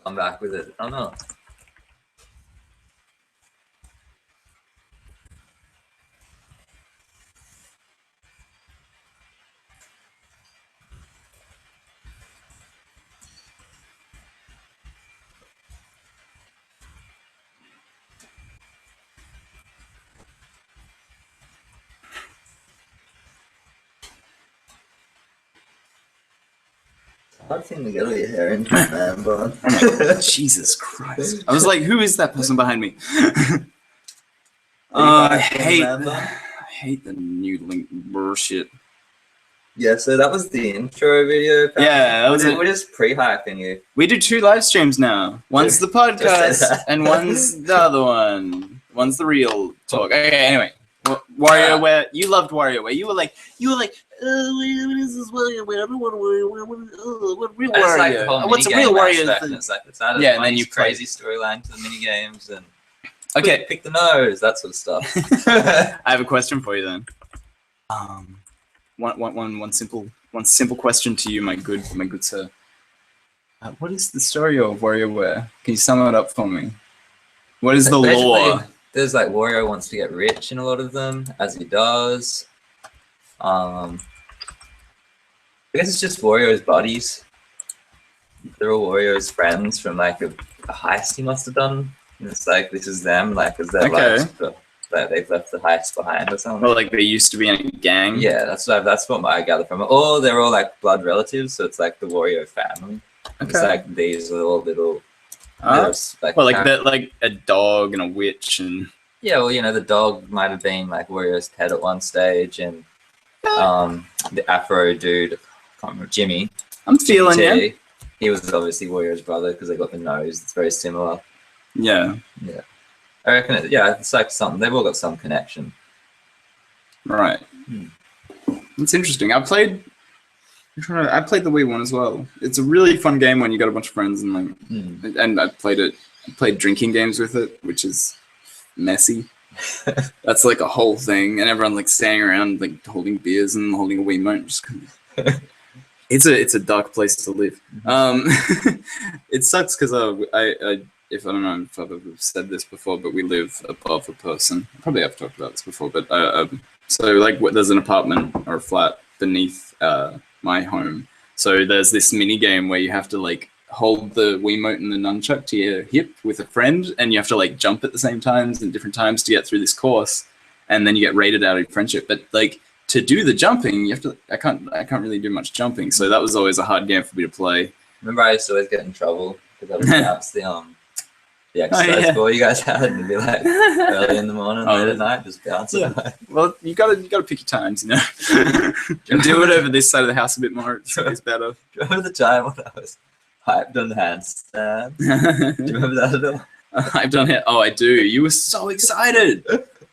come back with it. I don't know. Hard thing to get all your hair into, man, but Jesus Christ. I was like, who is that person behind me? I hate the new link bullshit. Yeah, so that was the intro video. Apparently. Yeah, that was it. We're just pre-hyping you. We do 2 live streams now. One's the podcast, and one's the other one. One's the real talk. Okay, anyway. WarioWare, you loved WarioWare. You were like, what is this WarioWare? I don't want to what real Wario? What's a real Wario thing? It's like, it's not a and then you crazy storyline to the mini games and pick the nose, that sort of stuff. I have a question for you then. One simple question to you, my good sir. What is the story of WarioWare? Can you sum it up for me? What is the lore? There's like Wario wants to get rich in a lot of them, as he does. I guess it's just Wario's buddies. They're all Wario's friends from like a heist he must have done. And it's like this is them, like as their lives, but they've left the heist behind or something. Well, like they used to be in a gang. Yeah, that's what I gather from it. Or they're all like blood relatives, so it's like the Wario family. Okay. It's like these are all little. Like a dog and a witch and yeah, well, you know, the dog might have been like Wario's pet at one stage, and the Afro dude, I can't remember, Jimmy. I'm feeling you. He was obviously Wario's brother because they got the nose. It's very similar. Yeah. Yeah. I reckon. It's like something. They've all got some connection. Right. That's interesting. I played the Wii one as well. It's a really fun game when you got a bunch of friends and like, and I played drinking games with it, which is messy. That's like a whole thing, and everyone like standing around like holding beers and holding a Wiimote. Just it's a dark place to live. It sucks because I don't know if I've ever said this before, but we live above a person. I probably have talked about this before, but so like there's an apartment or a flat beneath my home. So there's this mini game where you have to like hold the Wiimote and the nunchuck to your hip with a friend, and you have to like jump at the same times and different times to get through this course, and then you get rated out of friendship. But like to do the jumping, you have to. I can't really do much jumping, so that was always a hard game for me to play. Remember, I used to always get in trouble because I would bounce the exercise ball you guys had, and it'd be like early in the morning, late at night, just bouncing. Yeah. Well, you gotta pick your times, you know. Do it over this side of the house a bit more. It's better. Do you remember the time when I was hyped on the handstand? Do you remember that at all? I've done it. Oh, I do. You were so excited.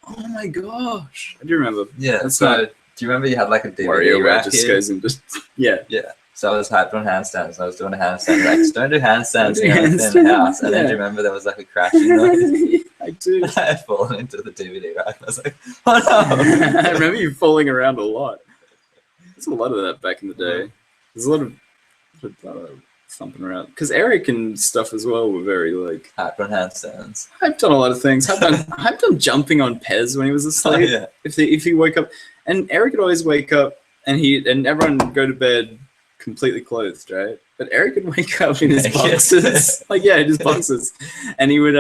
Oh my gosh. I do remember. Yeah. Do you remember you had like a DVD rack just goes and just yeah. So I was hyped on handstands. I was doing a handstand. Like, just don't do handstands in the house. And then do you remember there was like a crashing noise? I do. I had fallen into the DVD rack. I was like, oh no. I remember you falling around a lot. There's a lot of that back in the day. There's a lot of thumping around. Because Eric and stuff as well were very like hyped on handstands. I've done a lot of things. I've done jumping on Pez when he was asleep. Oh, yeah. If he woke up, and Eric would always wake up, and everyone would go to bed completely clothed, right? But Eric would wake up in his boxes, in his boxes, and he would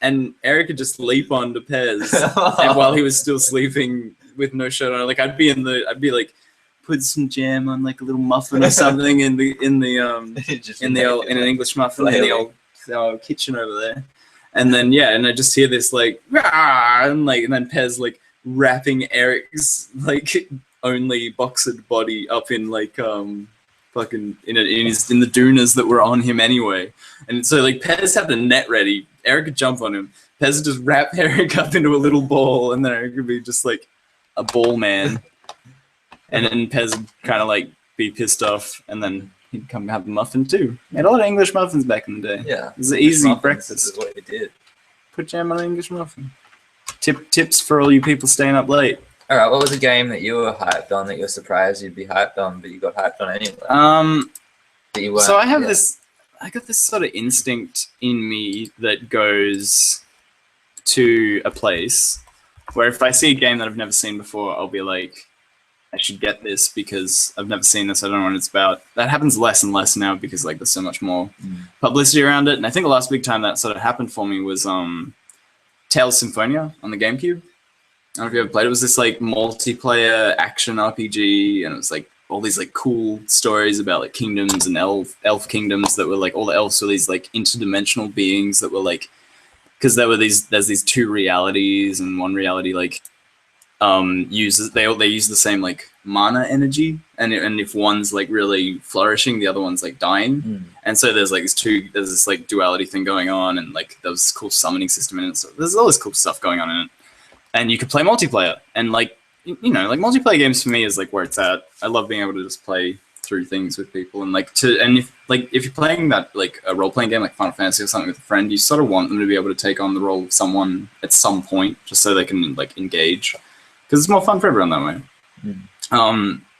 and Eric would just leap onto Pez, and while he was still sleeping with no shirt on, like I'd be like put some jam on like a little muffin or something in an English muffin in the old kitchen over there, and then and I just hear this like rah, and then Pez like wrapping Eric's like only boxed body up in like fucking in the dunas that were on him anyway, and so like Pez had the net ready. Eric could jump on him. Pez would just wrap Eric up into a little ball, and then Eric would be just like a ball man. And then Pez would kind of like be pissed off, and then he'd come have a muffin too. He had a lot of English muffins back in the day. Yeah, it was an easy breakfast. This is what we did. Put jam on an English muffin. Tips for all you people staying up late. All right, what was a game that you were hyped on that you were surprised you'd be hyped on, but you got hyped on anyway? So I have this. I got this sort of instinct in me that goes to a place where if I see a game that I've never seen before, I'll be like, I should get this because I've never seen this. I don't know what it's about. That happens less and less now because like there's so much more publicity around it. And I think the last big time that sort of happened for me was Tales Symphonia on the GameCube. I don't know if you ever played it. It was this like multiplayer action RPG, and it was like all these like cool stories about like kingdoms and elf kingdoms that were like all the elves were these like interdimensional beings that were like, because there's these two realities, and one reality like uses they use the same like mana energy, and if one's like really flourishing, the other one's like dying, and so there's this like duality thing going on, and like there was this cool summoning system in it. So there's all this cool stuff going on in it, and you could play multiplayer, and like you know like multiplayer games for me is like where it's at. I love being able to just play through things with people, and if you're playing that like a role playing game like Final Fantasy or something with a friend, you sort of want them to be able to take on the role of someone at some point, just so they can like engage, because it's more fun for everyone that way.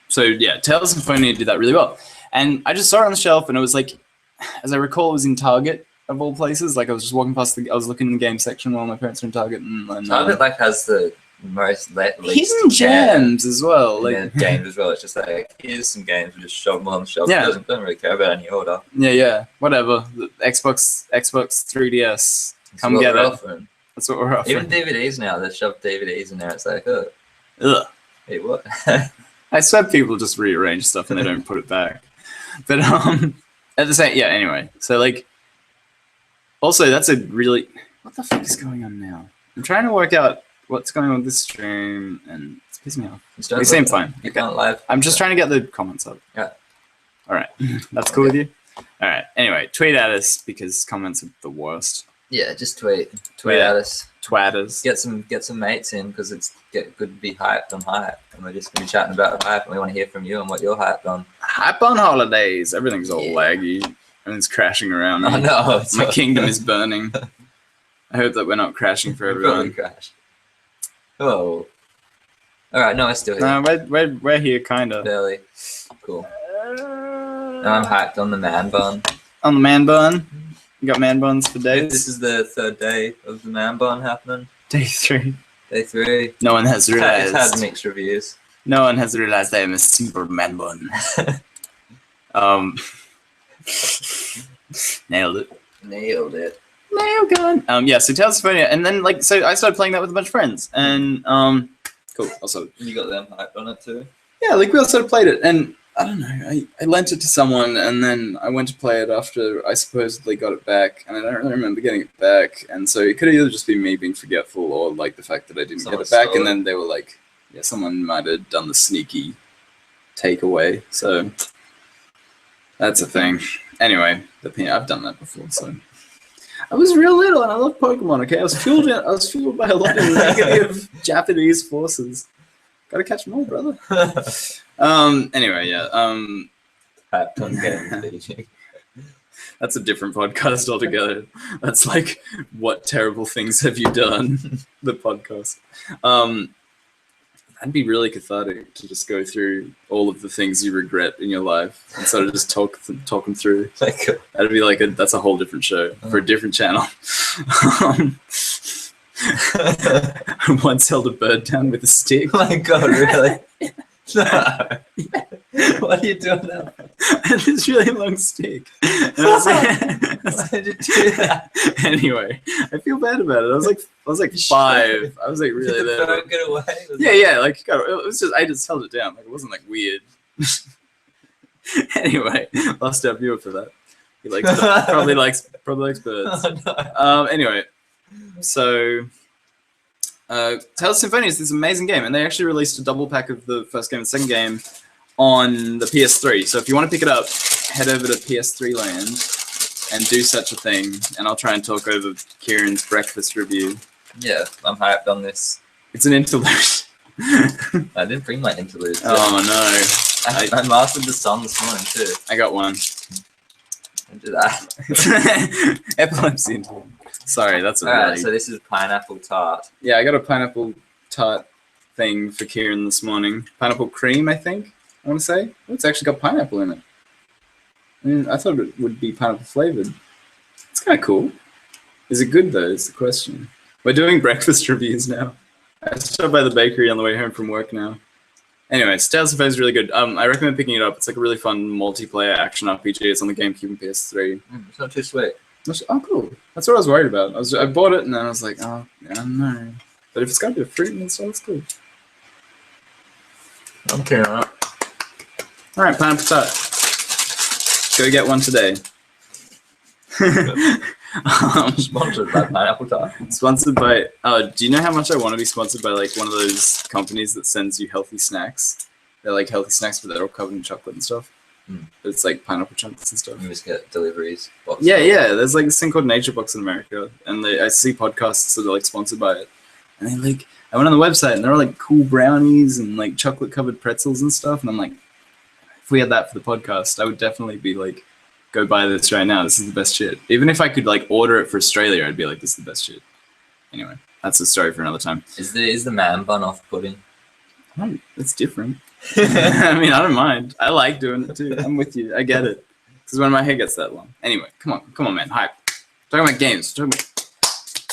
So yeah, Tales of Symphonia did that really well, and I just saw it on the shelf, and it was like, as I recall, it was in Target of all places. Like I was just walking past I was looking in the game section while my parents were in Target, and Target like has the most hidden gems as well, like games as well. It's just like, here's some games, we just shove them on the shelf. Yeah. Don't really care about any order. Yeah, whatever. The Xbox 3DS, come get it. Offering. That's what we're offering. Even DVDs now, they shove DVDs in there. It's like, oh, ugh. Hey, what? I swear people just rearrange stuff and they don't put it back. But at the same, yeah. Anyway, so like, also that's a really, what the fuck is going on now? I'm trying to work out what's going on with this stream, and it's pissing me off. We seem fine. You can't live. I'm just trying to get the comments up. Yeah. All right. That's cool with you? All right. Anyway, tweet at us because comments are the worst. Yeah, just tweet at us. Twatters. Get some mates in, because it's good to be hyped on hype, and we're just gonna be chatting about hype, and we want to hear from you and what you're hyped on. Hype on holidays. Everything's all laggy. Everything's crashing around. I know. My kingdom is burning. I hope that we're not crashing for everyone. Crash. Oh. All right. No, I still here. No, we're here, kind of. Barely. Cool. Now I'm hyped on the man bun. On the man bun. You got man buns for days. This is the third day of the man bun happening. Day 3. Day 3. No one has realized. It's had mixed reviews. No one has realized I am a super man bun. Nailed it. Nailed it. Nail gun. Yeah, so Tales of Symphonia, and then like, so I started playing that with a bunch of friends, and cool. Also, you got them hyped on it too. Yeah, like we all sort of played it, and I don't know, I lent it to someone, and then I went to play it after I supposedly got it back, and I don't really remember getting it back, and so it could either just be me being forgetful, or like the fact that I didn't get it back, and then they were like, yeah, someone might have done the sneaky takeaway, so that's a thing. Anyway, I've done that before, so. I was real little and I love Pokemon, okay? I was fueled by a lot of negative Japanese forces. Gotta catch them all, brother. Anyway, yeah. That's a different podcast altogether. That's like, what terrible things have you done? The podcast. That'd be really cathartic to just go through all of the things you regret in your life and sort of just talk them through. That'd be like that's a whole different show for a different channel. I once held a bird down with a stick. Oh my god, really? No. What are you doing now? I had this really long stick. And why did you do that? Anyway, I feel bad about it. I was like 5. I was like really there. Don't get away. Yeah. Like it was just I just held it down. Like it wasn't like weird. Anyway, lost our viewer for that. He likes probably likes birds. Oh, no. Anyway, so. Tales of Symphonia is this amazing game, and they actually released a double pack of the first game and second game on the PS3. So if you want to pick it up, head over to PS3 land and do such a thing, and I'll try and talk over Kieran's breakfast review. Yeah, I'm hyped on this. It's an interlude. I didn't bring my interlude. Oh no. I mastered the song this morning too. I got one. Don't do that. Epilepsy interlude. Sorry, that's a Alright, so this is pineapple tart. Yeah, I got a pineapple tart thing for Kieran this morning. Pineapple cream, I think, I want to say. Oh, it's actually got pineapple in it. I thought it would be pineapple flavored. It's kind of cool. Is it good though? Is the question. We're doing breakfast reviews now. I stopped by the bakery on the way home from work now. Anyway, Tales of Phase is really good. I recommend picking it up. It's like a really fun multiplayer action RPG. It's on the GameCube and PS3. It's not too sweet. Oh, cool. That's what I was worried about. I bought it and then I was like, oh, yeah, no. But if it's got a bit of fruit and stuff, it's cool. I'm keen on it. All right, pineapple tart. Go get one today. Sponsored by Pineapple Tart. Sponsored by. Do you know how much I want to be sponsored by like one of those companies that sends you healthy snacks? They're like healthy snacks, but they're all covered in chocolate and stuff. It's like pineapple chunks and stuff. You just get deliveries. Yeah. There's like this thing called Nature Box in America, and I see podcasts that are like sponsored by it. And they like, I went on the website and there were like cool brownies and like chocolate covered pretzels and stuff. And I'm like, if we had that for the podcast, I would definitely be like, go buy this right now. This is the best shit. Even if I could like order it for Australia, I'd be like, this is the best shit. Anyway, that's a story for another time. Is the man bun off-putting? It's different. I mean, I don't mind. I like doing it too. I'm with you. I get it. Because when my hair gets that long. Anyway, come on, man. Hype. Talking about games. Talking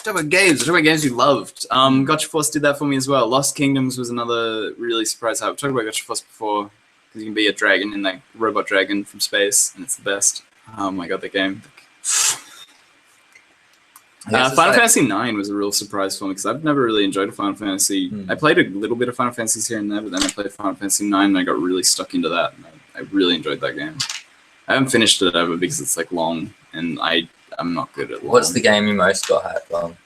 about games you loved. Gotcha Force did that for me as well. Lost Kingdoms was another really surprise hype. I've talked about Gotcha Force before. Because you can be a dragon in like robot dragon from space, and it's the best. Oh my god, that game. Final Fantasy IX was a real surprise for me because I've never really enjoyed a Final Fantasy. I played a little bit of Final Fantasies here and there, but then I played Final Fantasy IX and I got really stuck into that. And I really enjoyed that game. I haven't finished it ever because it's like long, and I'm not good at long. What's the game you most got hyped on?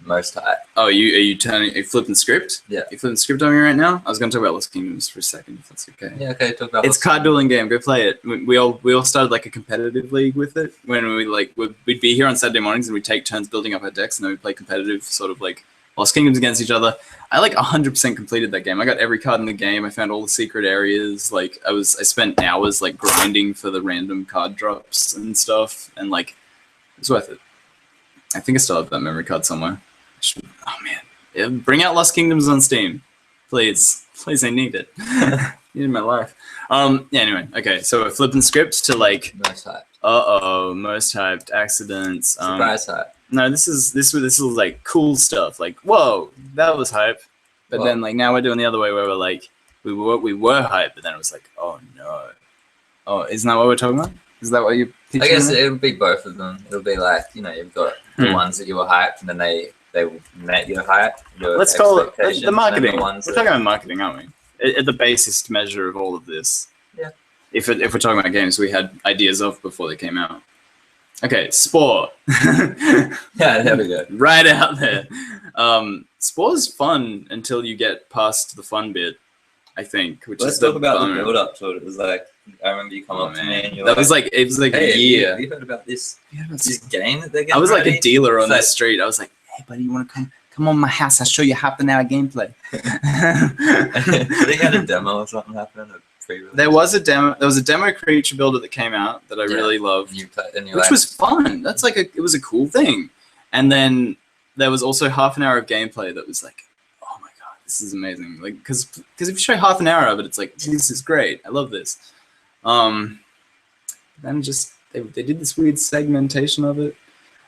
Most hype. Oh, are you flipping the script? Yeah. You flipping the script on me right now? I was going to talk about Lost Kingdoms for a second, if that's okay. Yeah, okay, talk about it's a card dueling game. Go play it. We all started like a competitive league with it when we'd be here on Saturday mornings and we'd take turns building up our decks and then we'd play competitive sort of like Lost Kingdoms against each other. I like 100% completed that game. I got every card in the game. I found all the secret areas. Like I spent hours like grinding for the random card drops and stuff, and like it's worth it. I think I still have that memory card somewhere. Oh man, yeah, bring out Lost Kingdoms on Steam, please. I need it. Need it in my life. Yeah. Anyway, okay. So we're flipping script to like most hyped. Most hyped accidents. Surprise hype. No, this is like cool stuff. Like whoa, that was hype. But then like now we're doing the other way where we're like we were hype, but then it was like oh no. Oh, isn't that what we're talking about? Is that what you? I guess it'll be both of them. It'll be like you've got the ones that you were hyped, and then they met your hype. Let's call it the marketing. We're talking about marketing, aren't we? At the basest measure of all of this. Yeah. If we're talking about games we had ideas of before they came out. Okay, Spore. Yeah, there we go. Right out there. Spore's fun until you get past the fun bit, I think. Let's talk about the build up to it. It was like I remember you come up to me and you're it was like hey, a year. Have you heard about this game that they're getting I was ready? like a dealer on the street. I was like, hey buddy, you wanna come on my house, I'll show you half an hour gameplay. They had a demo or something happening. There was a demo creature builder that came out that I really loved, which was fun. That's like it was a cool thing. And then there was also half an hour of gameplay that was like, oh my god, this is amazing. Like, because if you show half an hour of it, it's like this is great. I love this. Then just they did this weird segmentation of it.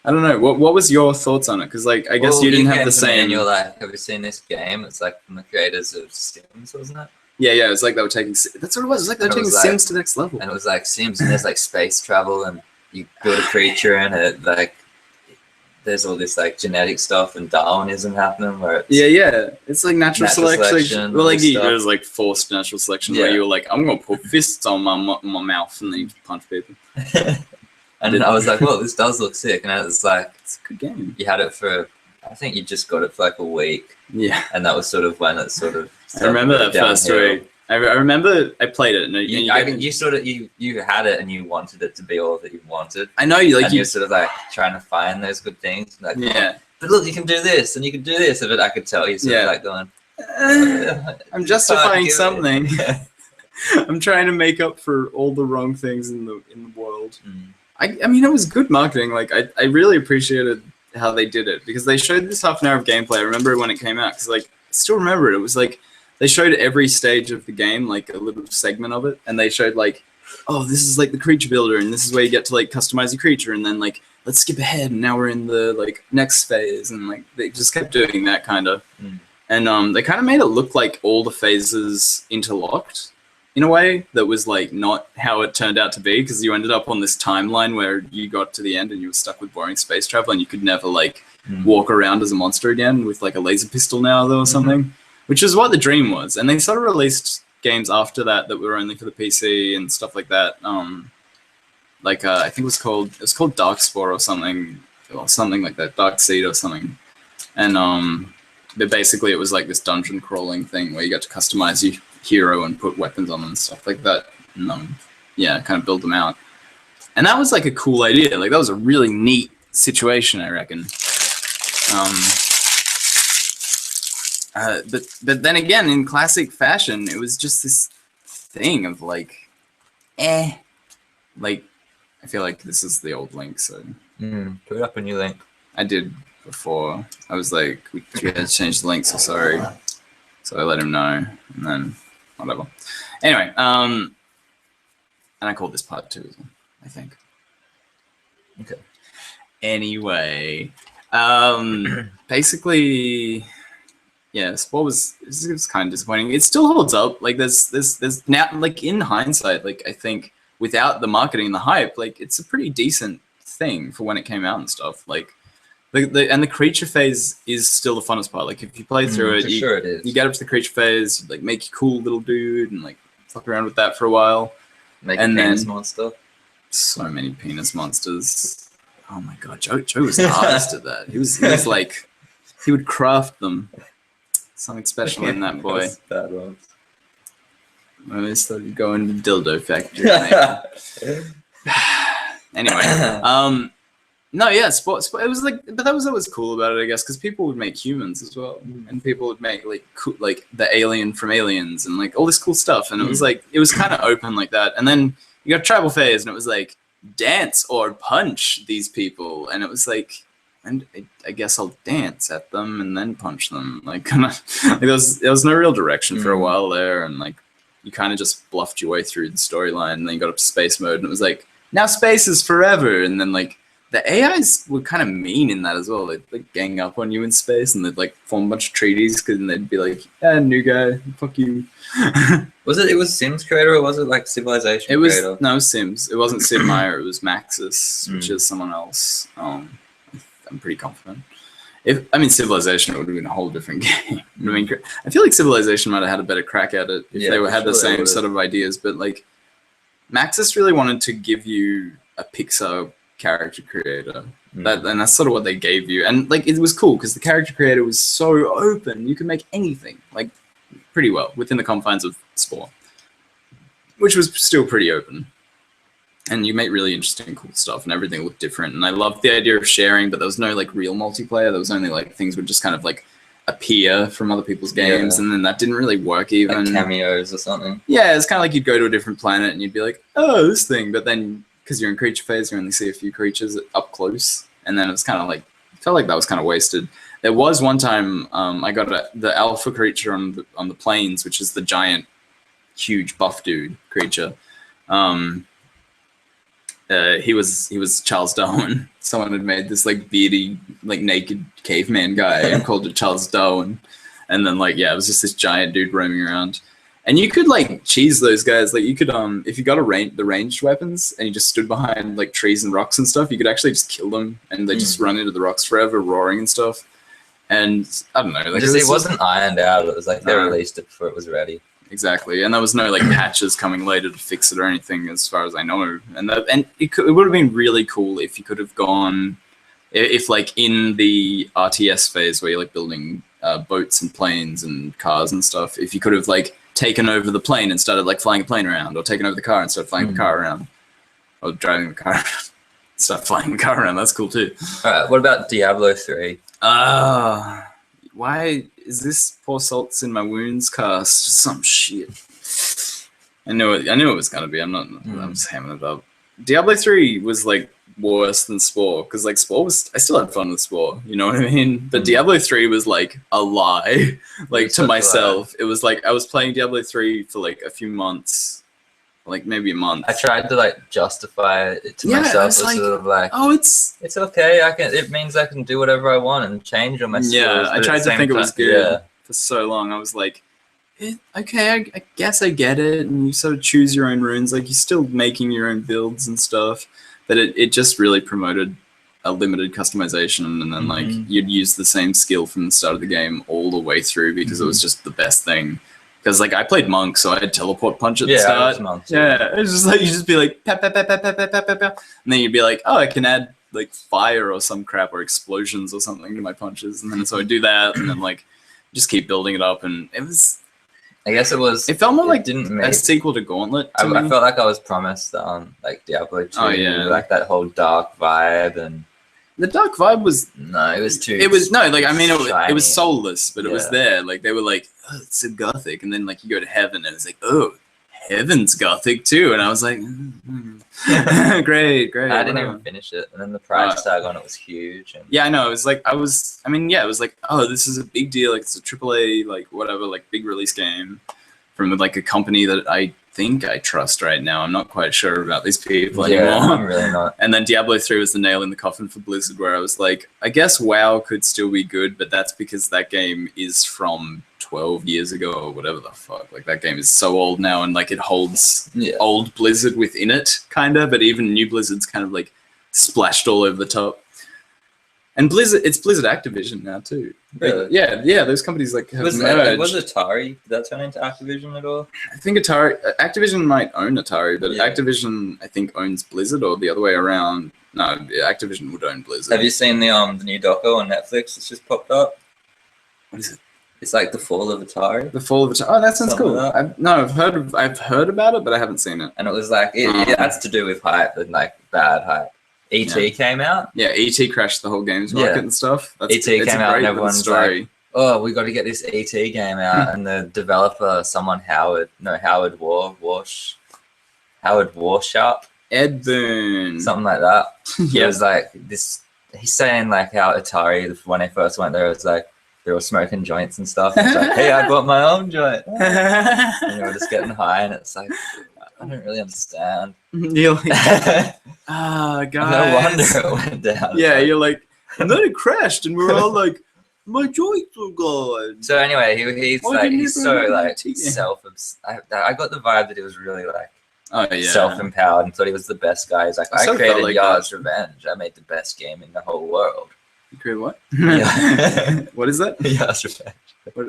I don't know. What was your thoughts on it? Because like I guess you didn't have the same. And you're like, have you seen this game? It's like from the creators of Sims, wasn't it? Yeah, it's like they were taking. That's what it was. It was like they were taking Sims to the next level. And it was like Sims, and there's like space travel, and you build a creature, and it like there's all this like genetic stuff and Darwinism happening where it's it's like natural selection. Well, like there's like forced natural selection where you're like, I'm gonna put fists on my mouth and then you punch people. And then I was like, well, this does look sick, and it was like it's a good game. You had it for, I think you just got it for like a week. Yeah, and that was sort of when it sort of. I remember that first week. I remember I played it. And you had it and you wanted it to be all that you wanted. I know you're sort of like trying to find those good things. Like, yeah. But look, you can do this and you can do this. But I could tell you sort of like going. I'm justifying something. I'm trying to make up for all the wrong things in the world. I mean, it was good marketing. Like I really appreciated how they did it because they showed this half an hour of gameplay. I remember when it came out because like I still remember it. It was like. They showed every stage of the game, like a little segment of it, and they showed like oh, this is like the creature builder, and this is where you get to like customize your creature, and then like let's skip ahead, and now we're in the like next phase, and like they just kept doing that kind of, and they kind of made it look like all the phases interlocked in a way that was like not how it turned out to be, because you ended up on this timeline where you got to the end and you were stuck with boring space travel, and you could never like walk around as a monster again with like a laser pistol now though or something, which is what the dream was. And they sort of released games after that were only for the PC and stuff like that. I think it was called Darkspore or something like that, Dark Seed or something. And but basically it was like this dungeon crawling thing where you got to customize your hero and put weapons on them and stuff like that. And kind of build them out. And that was like a cool idea. Like that was a really neat situation, I reckon. But then again, in classic fashion, it was just this thing of like, like, I feel like this is the old Link, so. Put up a new Link. I did before. I was like, we had to change the Link, so sorry. So I let him know, and then whatever. Anyway, and I called this part 2 as well, I think. Okay. Anyway, basically, yeah, Spore was kind of disappointing. It still holds up. Like there's now, like in hindsight, like I think without the marketing and the hype, like it's a pretty decent thing for when it came out and stuff. Like and the creature phase is still the funnest part. Like if you play through it, sure it is. You get up to the creature phase, you, like make your cool little dude and like fuck around with that for a while. Make a penis monster. So many penis monsters. Oh my god, Joe was the hardest at that. He was like, he would craft them. Something special in that boy. Bad ones. I started going to the dildo factory. Anyway, no, yeah, sports. It was like, but that was always cool about it, I guess, because people would make humans as well, and people would make like like the alien from Aliens and like all this cool stuff, and it was like it was kind of open like that. And then you got tribal phase, and it was like dance or punch these people, and it was like. And I guess I'll dance at them and then punch them. Like, kind of, like there was no real direction for a while there, and like you kind of just bluffed your way through the storyline. And then you got up to space mode, and it was like now space is forever. And then like the AIs were kind of mean in that as well. They'd like gang up on you in space, and they'd like form a bunch of treaties, because they'd be like, "Yeah, new guy, fuck you." Was it Sims Creator, or was it like Civilization Creator? No, it was Sims. It wasn't Sid Meier. It was Maxis, which is someone else. I'm pretty confident. Civilization, it would have been a whole different game. I feel like Civilization might have had a better crack at it if they had the same sort of ideas. But like, Maxis really wanted to give you a Pixar character creator, and that's sort of what they gave you. And like, it was cool because the character creator was so open; you could make anything like pretty well within the confines of Spore, which was still pretty open. And you make really interesting, cool stuff, and everything looked different. And I loved the idea of sharing, but there was no like real multiplayer. There was only like things would just kind of like appear from other people's games, and then that didn't really work even. Like cameos or something. Yeah, it's kind of like you'd go to a different planet and you'd be like, oh, this thing, but then because you're in creature phase, you only see a few creatures up close, and then it's kind of like felt like that was kind of wasted. There was one time I got the alpha creature on the plains, which is the giant, huge buff dude creature. He was Charles Darwin. Someone had made this like beardy, like naked caveman guy and called it Charles Darwin. And then like, yeah, it was just this giant dude roaming around. And you could like cheese those guys. Like you could, if you got the ranged weapons and you just stood behind like trees and rocks and stuff, you could actually just kill them and they just run into the rocks forever, roaring and stuff. And I don't know. Like, it wasn't ironed out. It was like they released it before it was ready. Exactly, and there was no like patches coming later to fix it or anything, as far as I know. And it would have been really cool if you could have gone, if like in the RTS phase where you're like building boats and planes and cars and stuff, if you could have like taken over the plane and started like flying a plane around, or taken over the car and started flying the car around, or driving the car around, start flying the car around. That's cool too. All right, what about Diablo 3? Why is this pour salts in my wounds cast? Just some shit. I knew it was gonna be. I'm just hamming it up. Diablo 3 was like worse than Spore, because like Spore was, I still had fun with Spore, you know what I mean? But Diablo 3 was like a lie, like to myself. It was like I was playing Diablo 3 for like a few months, like maybe a month. I tried to like justify it to Yeah, myself. I was like, sort of like, oh, it's okay. It means I can do whatever I want and change all my skills. yeah. I but at tried the to same think it was time- good Yeah. for so long. I was like, okay, I guess I get it. And you sort of choose your own runes. Like you're still making your own builds and stuff. But it just really promoted a limited customization, and then like you'd use the same skill from the start of the game all the way through because it was just the best thing. Because like I played monk, so I had teleport punch at the I start. was monk too. Yeah, it's just like you just be like pap, pap, pap, pap, pap, pap, pap, pap, and then you'd be like, oh, I can add like fire or some crap or explosions or something to my punches, and then so I do that, and then like just keep building it up, and it was. I guess it was. It felt more like didn't a make. sequel to Gauntlet. I felt like I was promised like Diablo 2, like that whole dark vibe, and the dark vibe was no, it was too. It was no, like I mean, it was shiny. soulless, but it was there. Like they were like, oh, it's so gothic, and then like you go to heaven, and it's like, oh, heaven's gothic too, and I was like, great. I didn't even finish it, and then the price tag on it was huge. And yeah, I know. It was like it was like, oh, this is a big deal. Like it's a AAA, like whatever, like big release game from like a company that I think I trust right now. I'm not quite sure about these people anymore. I'm really not. And then Diablo 3 was the nail in the coffin for Blizzard, where I was like, I guess WoW could still be good, but that's because that game is from 12 years ago or whatever the fuck. Like that game is so old now, and like it holds old Blizzard within it, kind of, but even new Blizzard's kind of like splashed all over the top. And Blizzard, it's Blizzard Activision now too. Really? Yeah. Those companies like have merged. Was Atari? Did that turn into Activision at all? I think Activision might own Atari, but Activision I think owns Blizzard, or the other way around. No, Activision would own Blizzard. Have you seen the new doco on Netflix that's just popped up? What is it? It's like the fall of Atari. The fall of Atari. Oh, that sounds Something cool. like that. I've heard about it, but I haven't seen it. And it was like it has to do with hype and like bad hype. E.T. came out. Yeah, E.T. crashed the whole games market and stuff. E.T. came out and everyone's like, oh, we got to get this E.T. game out. And the developer, Howard Warsharp. Ed Boon. Something like that. He was like this. He's saying like how Atari, when they first went there, it was like they were smoking joints and stuff. It's like, hey, I bought my own joint. And they were just getting high, and it's like, I don't really understand. You're like, guys. No wonder it went down. Yeah, you're like, and then it crashed, and we're all like, my joints were gone. So anyway, he's so like I got the vibe that he was really like self-empowered and thought he was the best guy. He's like, I created like Yars Revenge. I made the best game in the whole world. You created what? Yeah. What is that? Yars Revenge.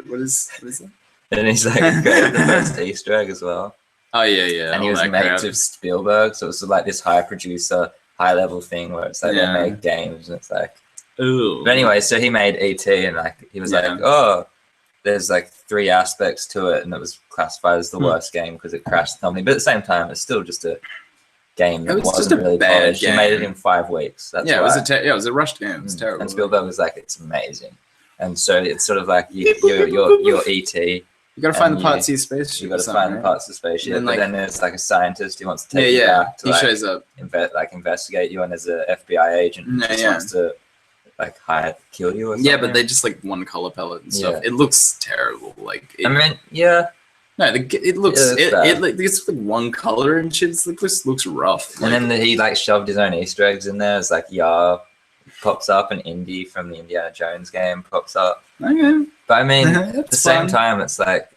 What is that? And he's like, he created the best Easter egg as well. Oh yeah. And he was mates with Spielberg, so it was like this high producer, high level thing where it's like they make games and it's like. Ooh. But anyway, so he made E.T. and like he was like, oh, there's like 3 aspects to it, and it was classified as the worst game because it crashed the company. But at the same time, it's still just a game that wasn't really polished. He made it in 5 weeks. That's it was a rushed game. It was terrible. And Spielberg was like, it's amazing. And so it's sort of like you're E.T. You got to find the parts of your spaceship. You got to find the parts of the spaceship. And then there's like a scientist who wants to take you back to shows up. Investigate you, and there's an FBI agent who just wants to like kill you or something. Yeah, but they just like one color palette and stuff. It looks terrible. Like I mean, yeah. No, it looks it's like one color and shit. It just looks rough. And then he like shoved his own Easter eggs in there. It's like pops up, and Indy from the Indiana Jones game pops up. Okay. But I mean, at the same time, it's like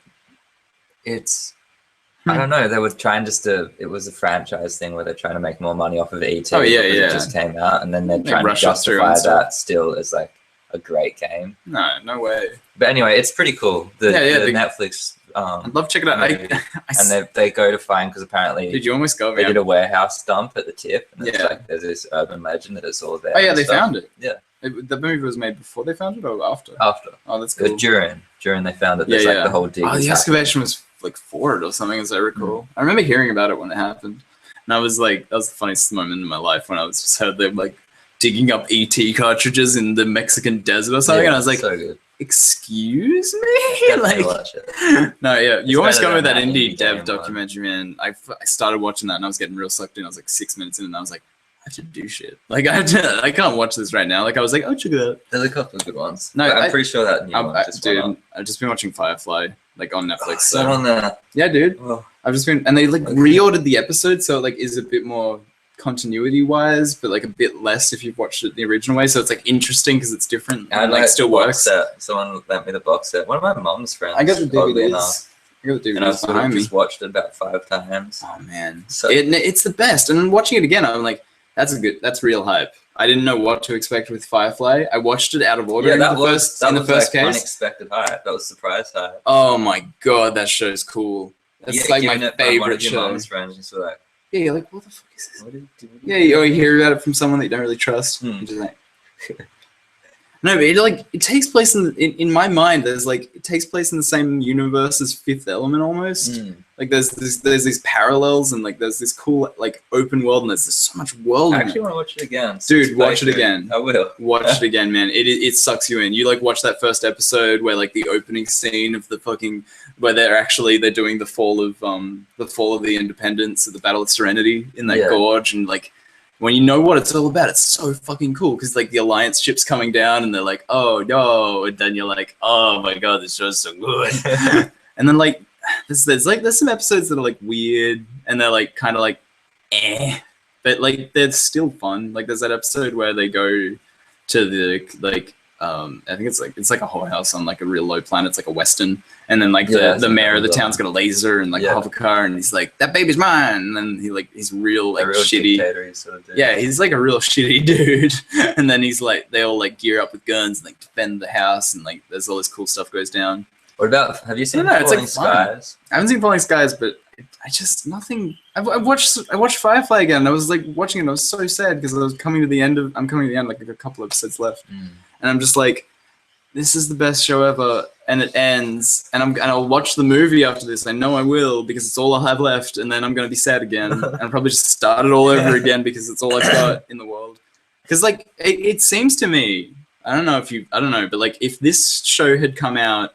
I don't know. They were trying it was a franchise thing where they're trying to make more money off of E.T. Oh, yeah. It just came out, and then they're trying to justify that still as like a great game. No way. But anyway, it's pretty cool. The Netflix. I'd love to check it out. And they go to find, because apparently did you almost go? They did a warehouse dump at the tip, and it's like there's this urban legend that it's all there. Oh yeah, they found it. Yeah. The movie was made before they found it, or after? After. Oh, that's cool. During they found it. There's like the whole dig. Oh, the excavation was like for it or something, as I recall. I remember hearing about it when it happened, and I was like, that was the funniest moment in my life when I was just heard them like digging up ET cartridges in the Mexican desert or something, and I was like, so good. Excuse me? Like, no, yeah. You almost got me with that indie dev documentary, man. I started watching that and I was getting real sucked in. I was like 6 minutes in and I was like, I have to do shit. Like, I can't watch this right now. Like, I was like, oh, check it out. There's a couple of good ones. No, I'm pretty sure that new one just dude, I've just been watching Firefly, like, on Netflix. Is that on there? Yeah, dude. Oh. I've just been, and they like reordered the episode, so it like is a bit more continuity wise, but like a bit less if you've watched it the original way. So it's like interesting because it's different and like still works. Someone lent me the box set. One of my mom's friends. I got the DVDs. And I've sort of just watched it about 5 times. Oh man, so it's the best. And then watching it again, I'm like, that's real hype. I didn't know what to expect with Firefly. I watched it out of order in the first case. Unexpected hype. That was surprise hype. Oh my god, that show's cool. That's like my favorite show. Mom's friends just were like, yeah, you're like, what the fuck is this? Yeah, you hear about it from someone that you don't really trust. You're just like, no, but it takes place in my mind. It takes place in the same universe as Fifth Element almost. Like there's these parallels and like there's this cool like open world and there's so much world. I actually want to watch it again. Dude, watch it again. I will. Watch it again, man. It sucks you in. You like watch that first episode where like the opening scene of the fucking where they're doing the fall of the independence of the Battle of Serenity in that gorge, and like when you know what it's all about, it's so fucking cool because like the Alliance ship's coming down and they're like, oh no, and then you're like, oh my god, this show's so good. And then like there's some episodes that are like weird and they're like kind of like but like they're still fun. Like there's that episode where they go to the like I think it's like a whorehouse on like a real low planet. It's like a western, and then like the mayor of the town's got a laser and like a hover car, and he's like, that baby's mine. And then he's real like shitty. Sort of dude. Yeah, he's like a real shitty dude. And then he's like, they all like gear up with guns and like defend the house, and like there's all this cool stuff goes down. What about? Have you seen Falling Skies? I haven't seen Falling Skies, but I just nothing. I watched Firefly again. And I was like watching it. And I was so sad because I'm coming to the end. Like a couple episodes left. And I'm just like, this is the best show ever, and it ends, and I'll watch the movie after this. I know I will because it's all I'll have left, and then I'm gonna be sad again, and I'll probably just start it all over again because it's all I've got in the world. Because like it seems to me, I don't know, but like if this show had come out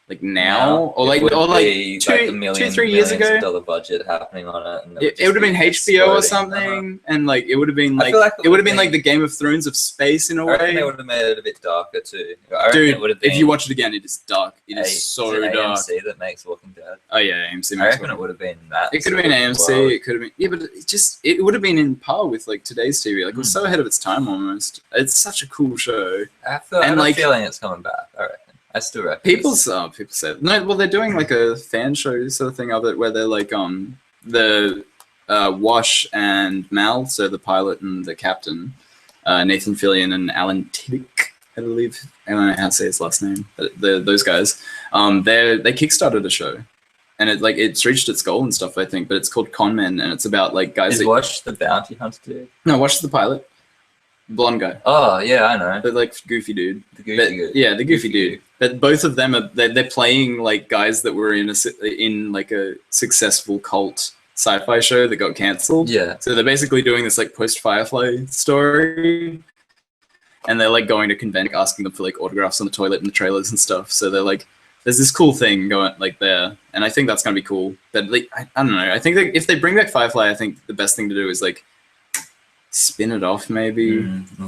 like now or like 2-3 years ago, $1 budget happening on it, and it would have been HBO or something, and like it would have been like it would have been like the Game of Thrones of space in a way. They would have made it a bit darker too. Dude, if you watch it again, it is dark. It is so dark. AMC that makes Walking Dead. Oh yeah, AMC. I reckon it would have been that. It could have been AMC. It could have been but it would have been in par with like today's TV. Like it was so ahead of its time almost. It's such a cool show. I have a feeling it's coming back. All right. I still reckon. People said no. Well, they're doing like a fan show sort of thing of it, where they're like the Wash and Mal, so the pilot and the captain, Nathan Fillion and Alan Tudyk, I believe. I don't know how to say his last name, but those guys, they kickstarted a show, and it's reached its goal and stuff, I think. But it's called Con Men, and it's about like guys. Is Wash the bounty hunter dude? No, Wash the pilot. Blonde guy. Oh yeah, I know. But like goofy dude. The goofy Yeah, the goofy dude. But both of them they're playing like guys that were in like a successful cult sci-fi show that got cancelled. Yeah. So they're basically doing this like post Firefly story, and they're like going to convention, asking them for like autographs on the toilet in the trailers and stuff. So they're like, there's this cool thing going like there, and I think that's gonna be cool. But like, I don't know. I think that if they bring back Firefly, I think the best thing to do is like spin it off maybe,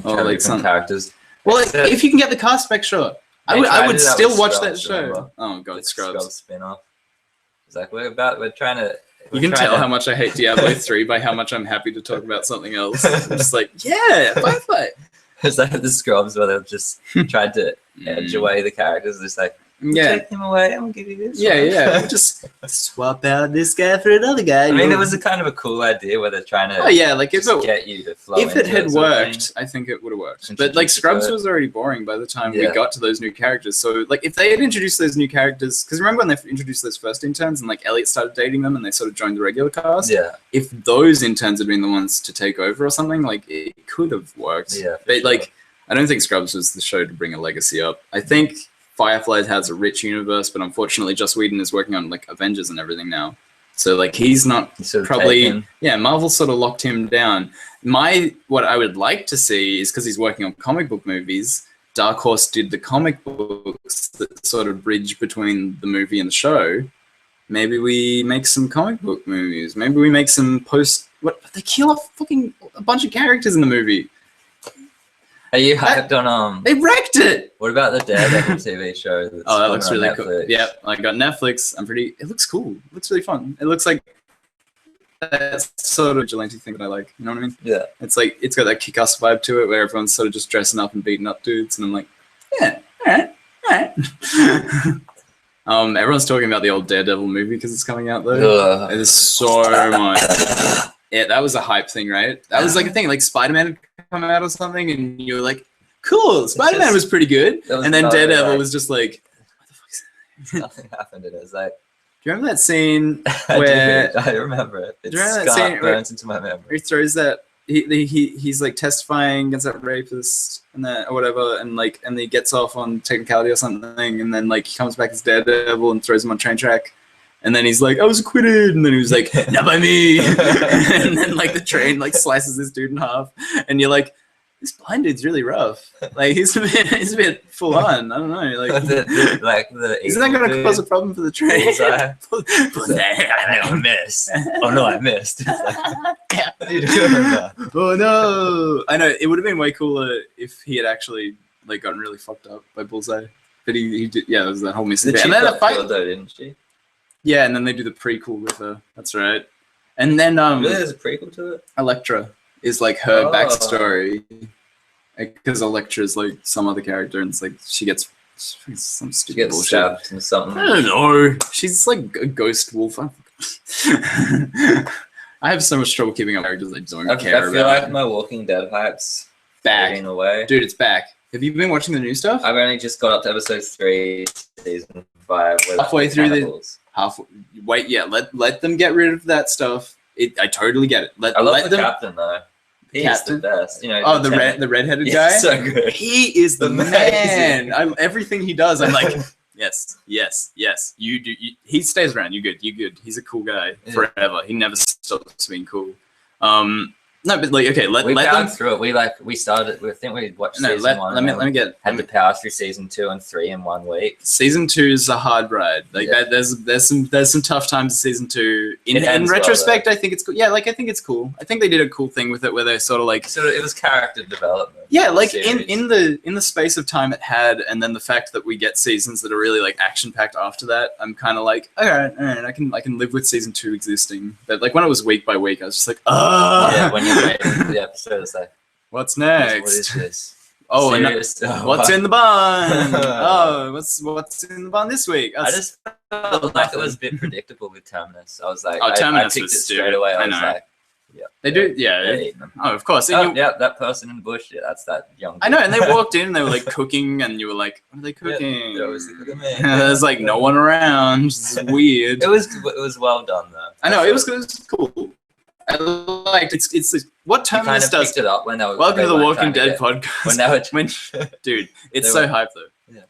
or like some characters. Well, if you can get the cast back, sure. I would still watch that show. Remember? Oh god, Scrubs spin off. It's like we're trying to. You can tell how much I hate Diablo 3 by how much I'm happy to talk about something else. I'm just like, yeah, Firefly. It's like the Scrubs where they've just tried to edge away the characters. It's like, take him away, I'm gonna give you this. Yeah. We'll just swap out this guy for another guy. I mean, it was a kind of a cool idea where they're trying to like get you to flow. If it had worked, I think it would have worked. But like Scrubs was already boring by the time we got to those new characters. So like if they had introduced those new characters, because remember when they introduced those first interns and like Elliot started dating them and they sort of joined the regular cast? Yeah. If those interns had been the ones to take over or something, like it could have worked. Yeah. But like I don't think Scrubs was the show to bring a legacy up. I think Firefly has a rich universe, but unfortunately Joss Whedon is working on like Avengers and everything now. So like he's not probably Marvel sort of locked him down. What I would like to see is because he's working on comic book movies, Dark Horse did the comic books that sort of bridge between the movie and the show. Maybe we make some comic book movies. Maybe we make some they kill off fucking a bunch of characters in the movie. Are you hyped on They wrecked it. What about the Daredevil TV show? That's Oh, that looks coming really on cool. Netflix? Yep, I got Netflix. It looks cool. It looks really fun. It looks like that sort of vigilante thing that I like. You know what I mean? Yeah. It's like it's got that kick-ass vibe to it, where everyone's sort of just dressing up and beating up dudes, and I'm like, yeah, all right. Everyone's talking about the old Daredevil movie because it's coming out though. There's so much. Yeah, that was a hype thing, right? That was like a thing, like Spider-Man had come out or something, and you were like, cool, Spider-Man was pretty good, and then Daredevil was just like, what the fuck is that? Nothing happened. It was like, do you remember that scene where I remember it. It's remember that scene burns into my memory. he throws that he's like testifying against that rapist and that or whatever, and he gets off on technicality or something, and then like he comes back as Daredevil and throws him on train track, and then he's like, I was acquitted, and then he was like, not by me, and then like the train like slices this dude in half, and you're like, this blind dude's really rough. Like he's a bit full on. I don't know. Like isn't that going to cause a problem for the train? I missed. Oh no, I missed. Oh no! I know it would have been way cooler if he had actually like gotten really fucked up by Bullseye. But he did. Yeah, there was that whole missing bit. And then the fight, though, didn't she? Yeah, and then they do the prequel with her. That's right. And then really, there's a prequel to it. Elektra is like her backstory, because Elektra's like some other character, and it's like she gets some stupid bullshit. Stabbed or something. I don't know. She's like a ghost wolf. I have so much trouble keeping up characters I don't care about. I feel like my Walking Dead hype's back away. Dude, it's back. Have you been watching the new stuff? I've only just got up to episode 3, season 5. Halfway through wait, yeah. Let them get rid of that stuff. I totally get it. I love the captain though. He's the best. You know. The redheaded guy. So good. He is the man. Everything he does, I'm like, yes. You do. He stays around. You good. He's a cool guy forever. He never stops being cool. No, but like, okay, let them through it. We started. I think we watched season 1. Let me had to power through season 2 and 3 in 1 week. Season 2 is a hard ride. Like there's some tough times in season 2. In retrospect, I think it's cool. Yeah, like I think it's cool. I think they did a cool thing with it where they sort of like it was character development. Yeah, like in the space of time it had, and then the fact that we get seasons that are really like action packed after that, I'm kind of like, all right, I can live with season 2 existing. But like when it was week by week, I was just like, yeah, when you're waiting for the episode, it's like, what's next? What is this? Oh, what's in the bun? Oh, what's in the bun this week? I just felt like it was a bit predictable with Terminus. I was like, Terminus I picked was it straight away. I was like, yeah, they do, yeah. Oh, of course. Yeah, that person in the bush. Yeah, that's that young. I know, and they walked in and they were like cooking, and you were like, what are they cooking? Yeah, obviously cooking. There's like no one around. It's weird. It was well done though. I know it was cool. I liked it's what Terminus does. Picked it up when they were. Welcome to the Walking Dead podcast. Dude, it's so hyped though. Yeah.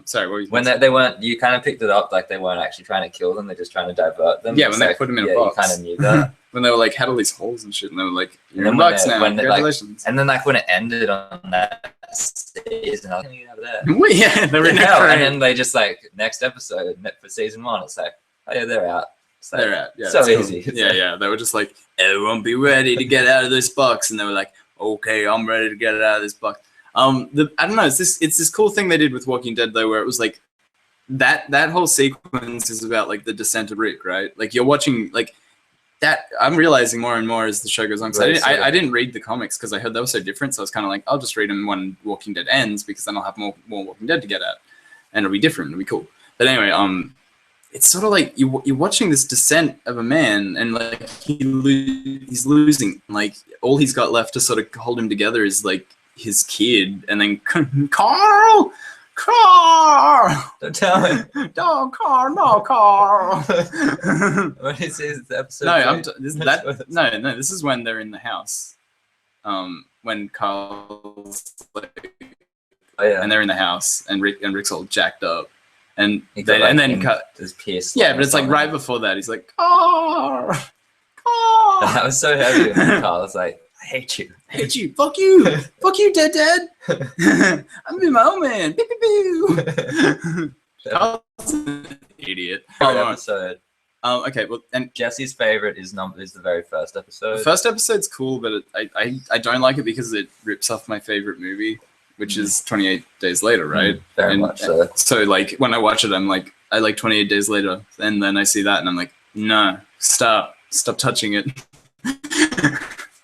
Sorry. What were you when they weren't, you kind of picked it up like they weren't actually trying to kill them. They're just trying to divert them. Yeah, when they put them in a box. You kind of knew that. When they were like had all these holes and shit, and they were like, "You're in a box now." Congratulations. And then like when it ended on that season, I was like, "Out of there." Yeah, they were in and then they just like next episode for season 1. It's like, oh yeah, they're out. So, they're out. Yeah, so easy. Cool. Yeah. They were just like, everyone be ready to get out of this box, and they were like, okay, I'm ready to get out of this box. I don't know. It's this cool thing they did with Walking Dead though, where it was like that whole sequence is about like the descent of Rick, right? Like you're watching like that. I'm realizing more and more as the show goes on. Because I didn't read the comics because I heard they were so different. So I was kind of like, I'll just read them when Walking Dead ends because then I'll have more Walking Dead to get at, and it'll be different. It'll be cool. But anyway, it's sort of like you're watching this descent of a man, and like he's losing. Like all he's got left to sort of hold him together is like his kid, and then Carl. Don't tell him. No, Carl. What is this episode? No, this is when they're in the house. When Carl's like, and they're in the house, and Rick's all jacked up. And then cut his pierced. Yeah, but it's like right before that, he's like, Carl. That was so heavy. Carl was like, I hate you. Fuck you. Fuck you, Dad. I'm being my own man. Pew, pew, pew. Carl's an idiot. Episode. Okay, well, and Jesse's favorite is the very first episode. The first episode's cool, but I don't like it because it rips off my favorite movie. which is 28 days later, right? Very much so. So like when I watch it, I'm like, I like 28 days later, and then I see that, and I'm like, no, stop touching it.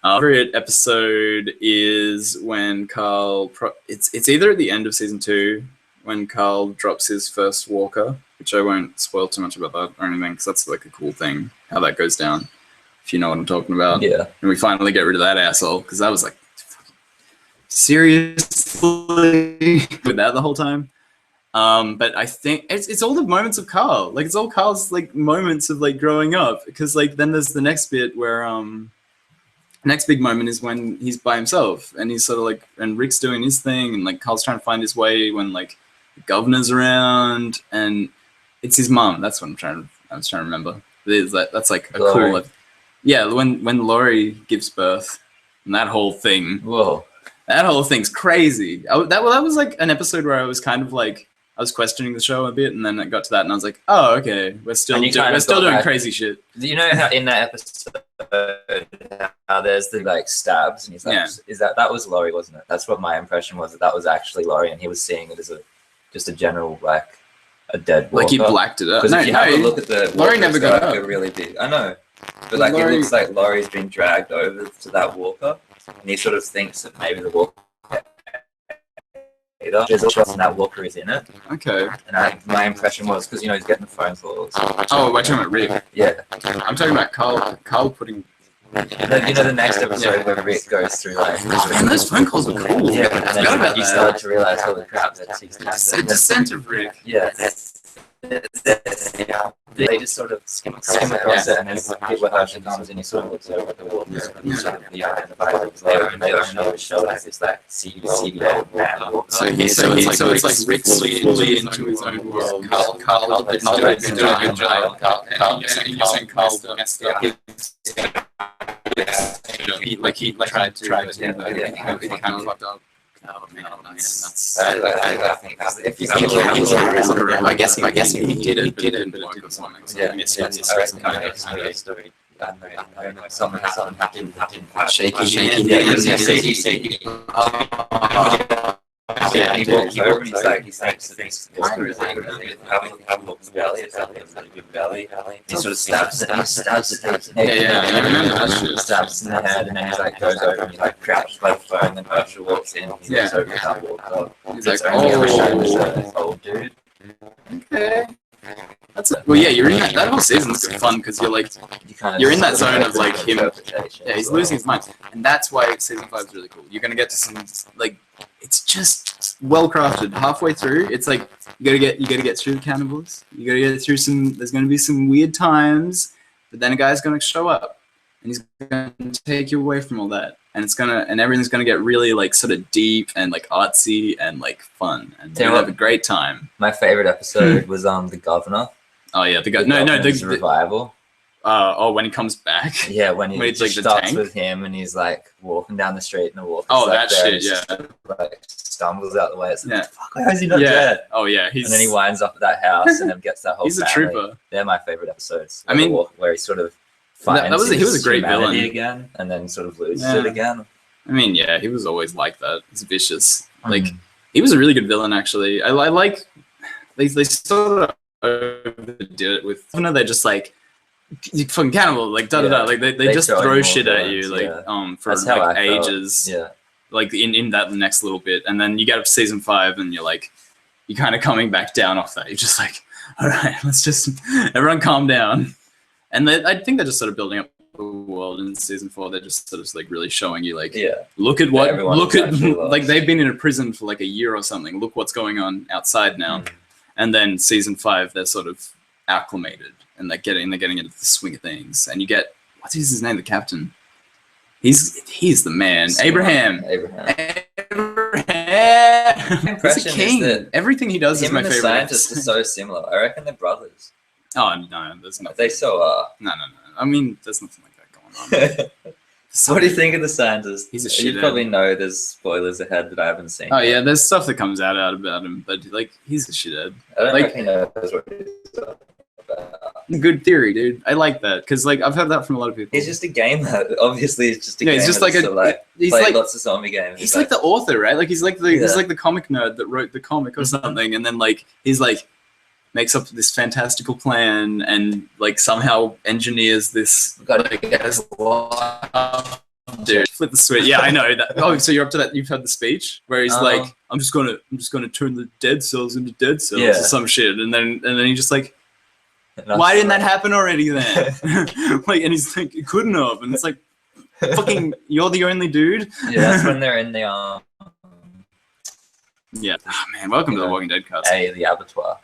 Our favorite episode is when Carl. It's either at the end of season 2 when Carl drops his first walker, which I won't spoil too much about that or anything, because that's like a cool thing how that goes down, if you know what I'm talking about. Yeah. And we finally get rid of that asshole, because I was like, seriously, with that the whole time. But I think it's all the moments of Carl. Like it's all Carl's like moments of like growing up, because like then there's the next bit where next big moment is when he's by himself and he's sort of like, and Rick's doing his thing, and like Carl's trying to find his way when like the governor's around, and it's his mum. That's what I was trying to remember. That's like a cool, yeah. When Laurie gives birth, and that whole thing. Whoa. That whole thing's crazy. That was like an episode where I was kind of like, I was questioning the show a bit, and then I got to that, and I was like, "Oh, okay, we're still doing crazy shit." You know how in that episode, how there's the like stabs, and he's like, "Is that was Laurie, wasn't it?" That's what my impression was. That was actually Laurie, and he was seeing it as just a general like a dead walker. Like he blacked it out. Because if you have a look at the Laurie never got up. A really big. I know, but like it looks like Laurie's been dragged over to that walker, and he sort of thinks that maybe the walker. There's a shot and that walker is in it. Okay. And my impression was, because, you know, he's getting the phone calls. Oh, we're talking about Rick. Yeah. I'm talking about Carl putting... You know, the next episode where Rick goes through, like... Man, those phone calls were cool. Yeah, and then you started to realise, holy crap, that's his descent of Rick. Yeah. They just sort of skim across it, and then Pete Hershey comes in, he sort of looks over at the wall, and sort of identifies it was there, and they don't know his show like this, like, CD old man. So it's like Rick fully into his own world. Carl did not do a good job. Carl messed up. He tried to kind of fucked up. Oh man, that's. I think if you think I guess he did it, but it didn't something. Yeah, it's story. I don't know. Something happened. Shaky. Yeah, he walks over and he's like, have a look at the belly, it's like a big belly. He sort of stabs it. Yeah, I remember that shit. Stabs in the head, and then he like goes over and he like crouches by the phone, and then Herschel walks in, he goes over and walks up. He's like, oh, old dude. Okay. That's it. Well, yeah, you're in that whole season's good fun, because you're like, you're in that zone of like him. Yeah, he's losing his mind, and that's why season 5 is really cool. You're gonna get to some like, it's just well crafted. Halfway through, it's like you gotta get through the cannibals. You gotta get through some. There's gonna be some weird times, but then a guy's gonna show up, and he's gonna take you away from all that, and everything's gonna get really like sort of deep and like artsy and like fun, and you'll have a great time. My favorite episode was the governor. Oh yeah, the revival. When he comes back. Yeah, when he like starts with him and he's like walking down the street and the walker's that shit, yeah. Like stumbles out the way. It's like, fuck, why is he not dead? Oh yeah, and then he winds up at that house and then gets that whole He's family. A trooper. They're my favorite episodes. I mean, where he sort of finds he was a great villain again, and then sort of loses it again. I mean, yeah, he was always like that. He's vicious. Like he was a really good villain, actually. I like they sort of overdid it with. They're just like, you fucking cannibal, like da da da. Like they just throw shit at you, like for like ages. Yeah. Like in that next little bit, and then you get up to season 5, and you're kind of coming back down off that. You're just like, all right, let's just everyone calm down. And I think they're just sort of building up the world in season 4. They're just sort of like really showing you like, look at like they've been in a prison for like a year or something. Look what's going on outside now. And then season 5, they're sort of acclimated and they're getting into the swing of things. And you get, what's his name? The captain. He's the man. Abraham. He's a king. Everything he does is my favorite. Scientists are so similar. I reckon they're brothers. Oh no, there's nothing. They so are. No. I mean, there's nothing like that going on. So what do you think of the scientist? He's a shit. You probably know there's spoilers ahead that I haven't seen. Oh yeah, there's stuff that comes out about him, but like he's a shithead. I don't think he knows what he's about. Good theory, dude. I like that because like I've heard that from a lot of people. He's just a gamer. Obviously, he's just a gamer. He's just like he's like lots of zombie games. He's like the author, right? Like he's like the comic nerd that wrote the comic or something, and then like he's like makes up this fantastical plan and like somehow engineers this. Dude, flip the switch. Yeah, I know that. Oh, so you're up to that? You've heard the speech where he's like, "I'm just gonna turn the dead cells into dead cells or some shit," and then he just like, "Why didn't that happen already then?" Like, and he's like, "It couldn't have," and it's like, "Fucking, you're the only dude." Yeah, that's when they're in the Yeah. Oh man, welcome to the Walking Dead cast. Hey, the abattoir.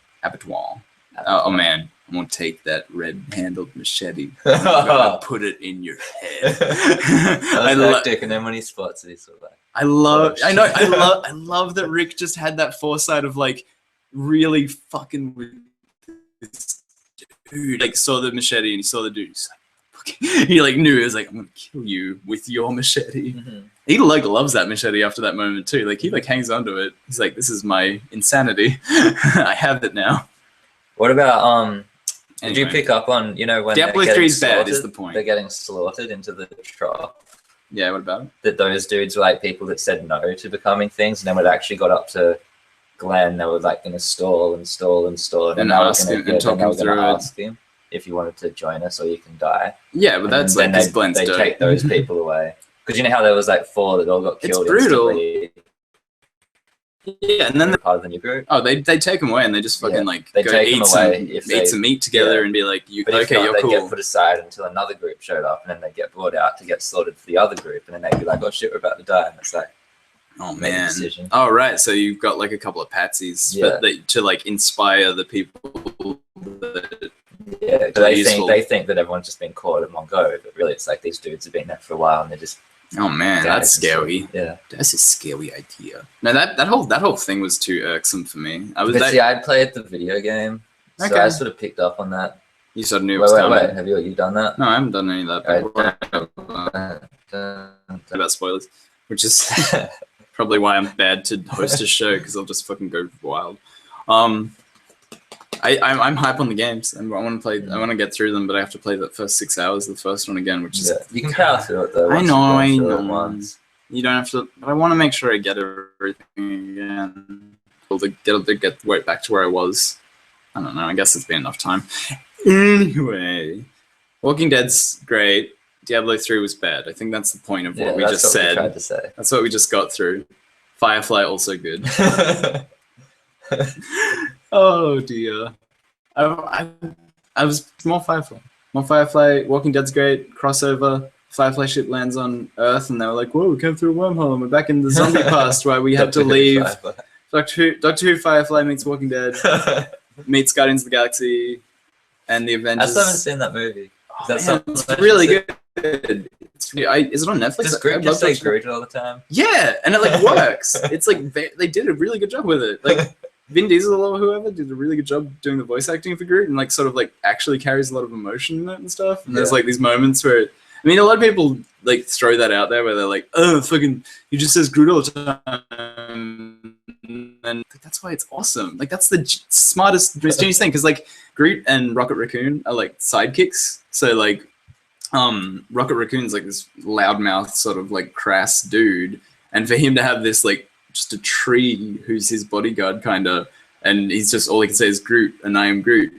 Oh man, I'm gonna take that red-handled machete. I'm gonna put it in your head. I love Dick, and then when he spots it, he's sort of like. I love that Rick just had that foresight of like really fucking with this dude. Like saw the machete and he saw the dude. He's like, he like knew it was like, I'm gonna kill you with your machete. He like loves that machete after that moment too. Like he like hangs onto it. He's like, this is my insanity. I have it now. What about did you pick up on when Diablo 3's bad is the point. They're getting slaughtered into the trough. Yeah, what about it? That those dudes were like people that said no to becoming things, and then when it actually got up to Glenn, they were like going to stall, and then ask him if you wanted to join us or you can die. Yeah, but that's like they take those people away because you know how there was like 4 that all got killed. It's brutal. Instantly. Yeah, and then part of the new group. Oh, they take them away and they just fucking like they go take eat them away some meat together and be like, but okay, you're cool. They get put aside until another group showed up, and then they get brought out to get slaughtered for the other group, and then they'd be like, oh shit, we're about to die, and it's like, oh man. Oh right, so you've got like a couple of patsies, but to like inspire the people. They think that everyone's just been caught at one go, but really it's like these dudes have been there for a while and they're just. Oh man, that's scary. Yeah, that's a scary idea. No, that whole thing was too irksome for me. I played the video game, so I sort of picked up on that. You sort of knew what's coming. Wait, have you done that? No, I haven't done any of that. About spoilers, which is probably why I'm bad to host a show because I'll just fucking go wild. I'm hype on the games and I want to play. I want to get through them, but I have to play the first 6 hours of the first one again, which is you can power through it though. I know. You don't have to, but I want to make sure I get everything again. Get right back to where I was. I don't know. I guess it's been enough time. Anyway, Walking Dead's great. Diablo 3 was bad. I think that's the point of what we just said. Tried to say. That's what we just got through. Firefly also good. Oh dear. I was more Firefly. Walking Dead's great. Crossover. Firefly ship lands on Earth, and they were like, "Whoa, we came through a wormhole, and we're back in the zombie past where we had to leave." Doctor Who Firefly meets Walking Dead, meets Guardians of the Galaxy, and the Avengers. I still haven't seen that movie. It's really good. Is it on Netflix? Does Groot just say Groot all the time? Yeah, and it like works. It's like they did a really good job with it. Like Vin Diesel or whoever did a really good job doing the voice acting for Groot, and like sort of like actually carries a lot of emotion in it and stuff. And there's like these moments where, I mean, a lot of people like throw that out there where they're like, "Oh, fucking, he just says Groot all the time," and that's why it's awesome. Like that's the smartest, most genius thing because like Groot and Rocket Raccoon are like sidekicks. So like, Rocket Raccoon's like this loudmouth sort of like crass dude, and for him to have this like just a tree who's his bodyguard kind of, and he's just all he can say is Groot and I am Groot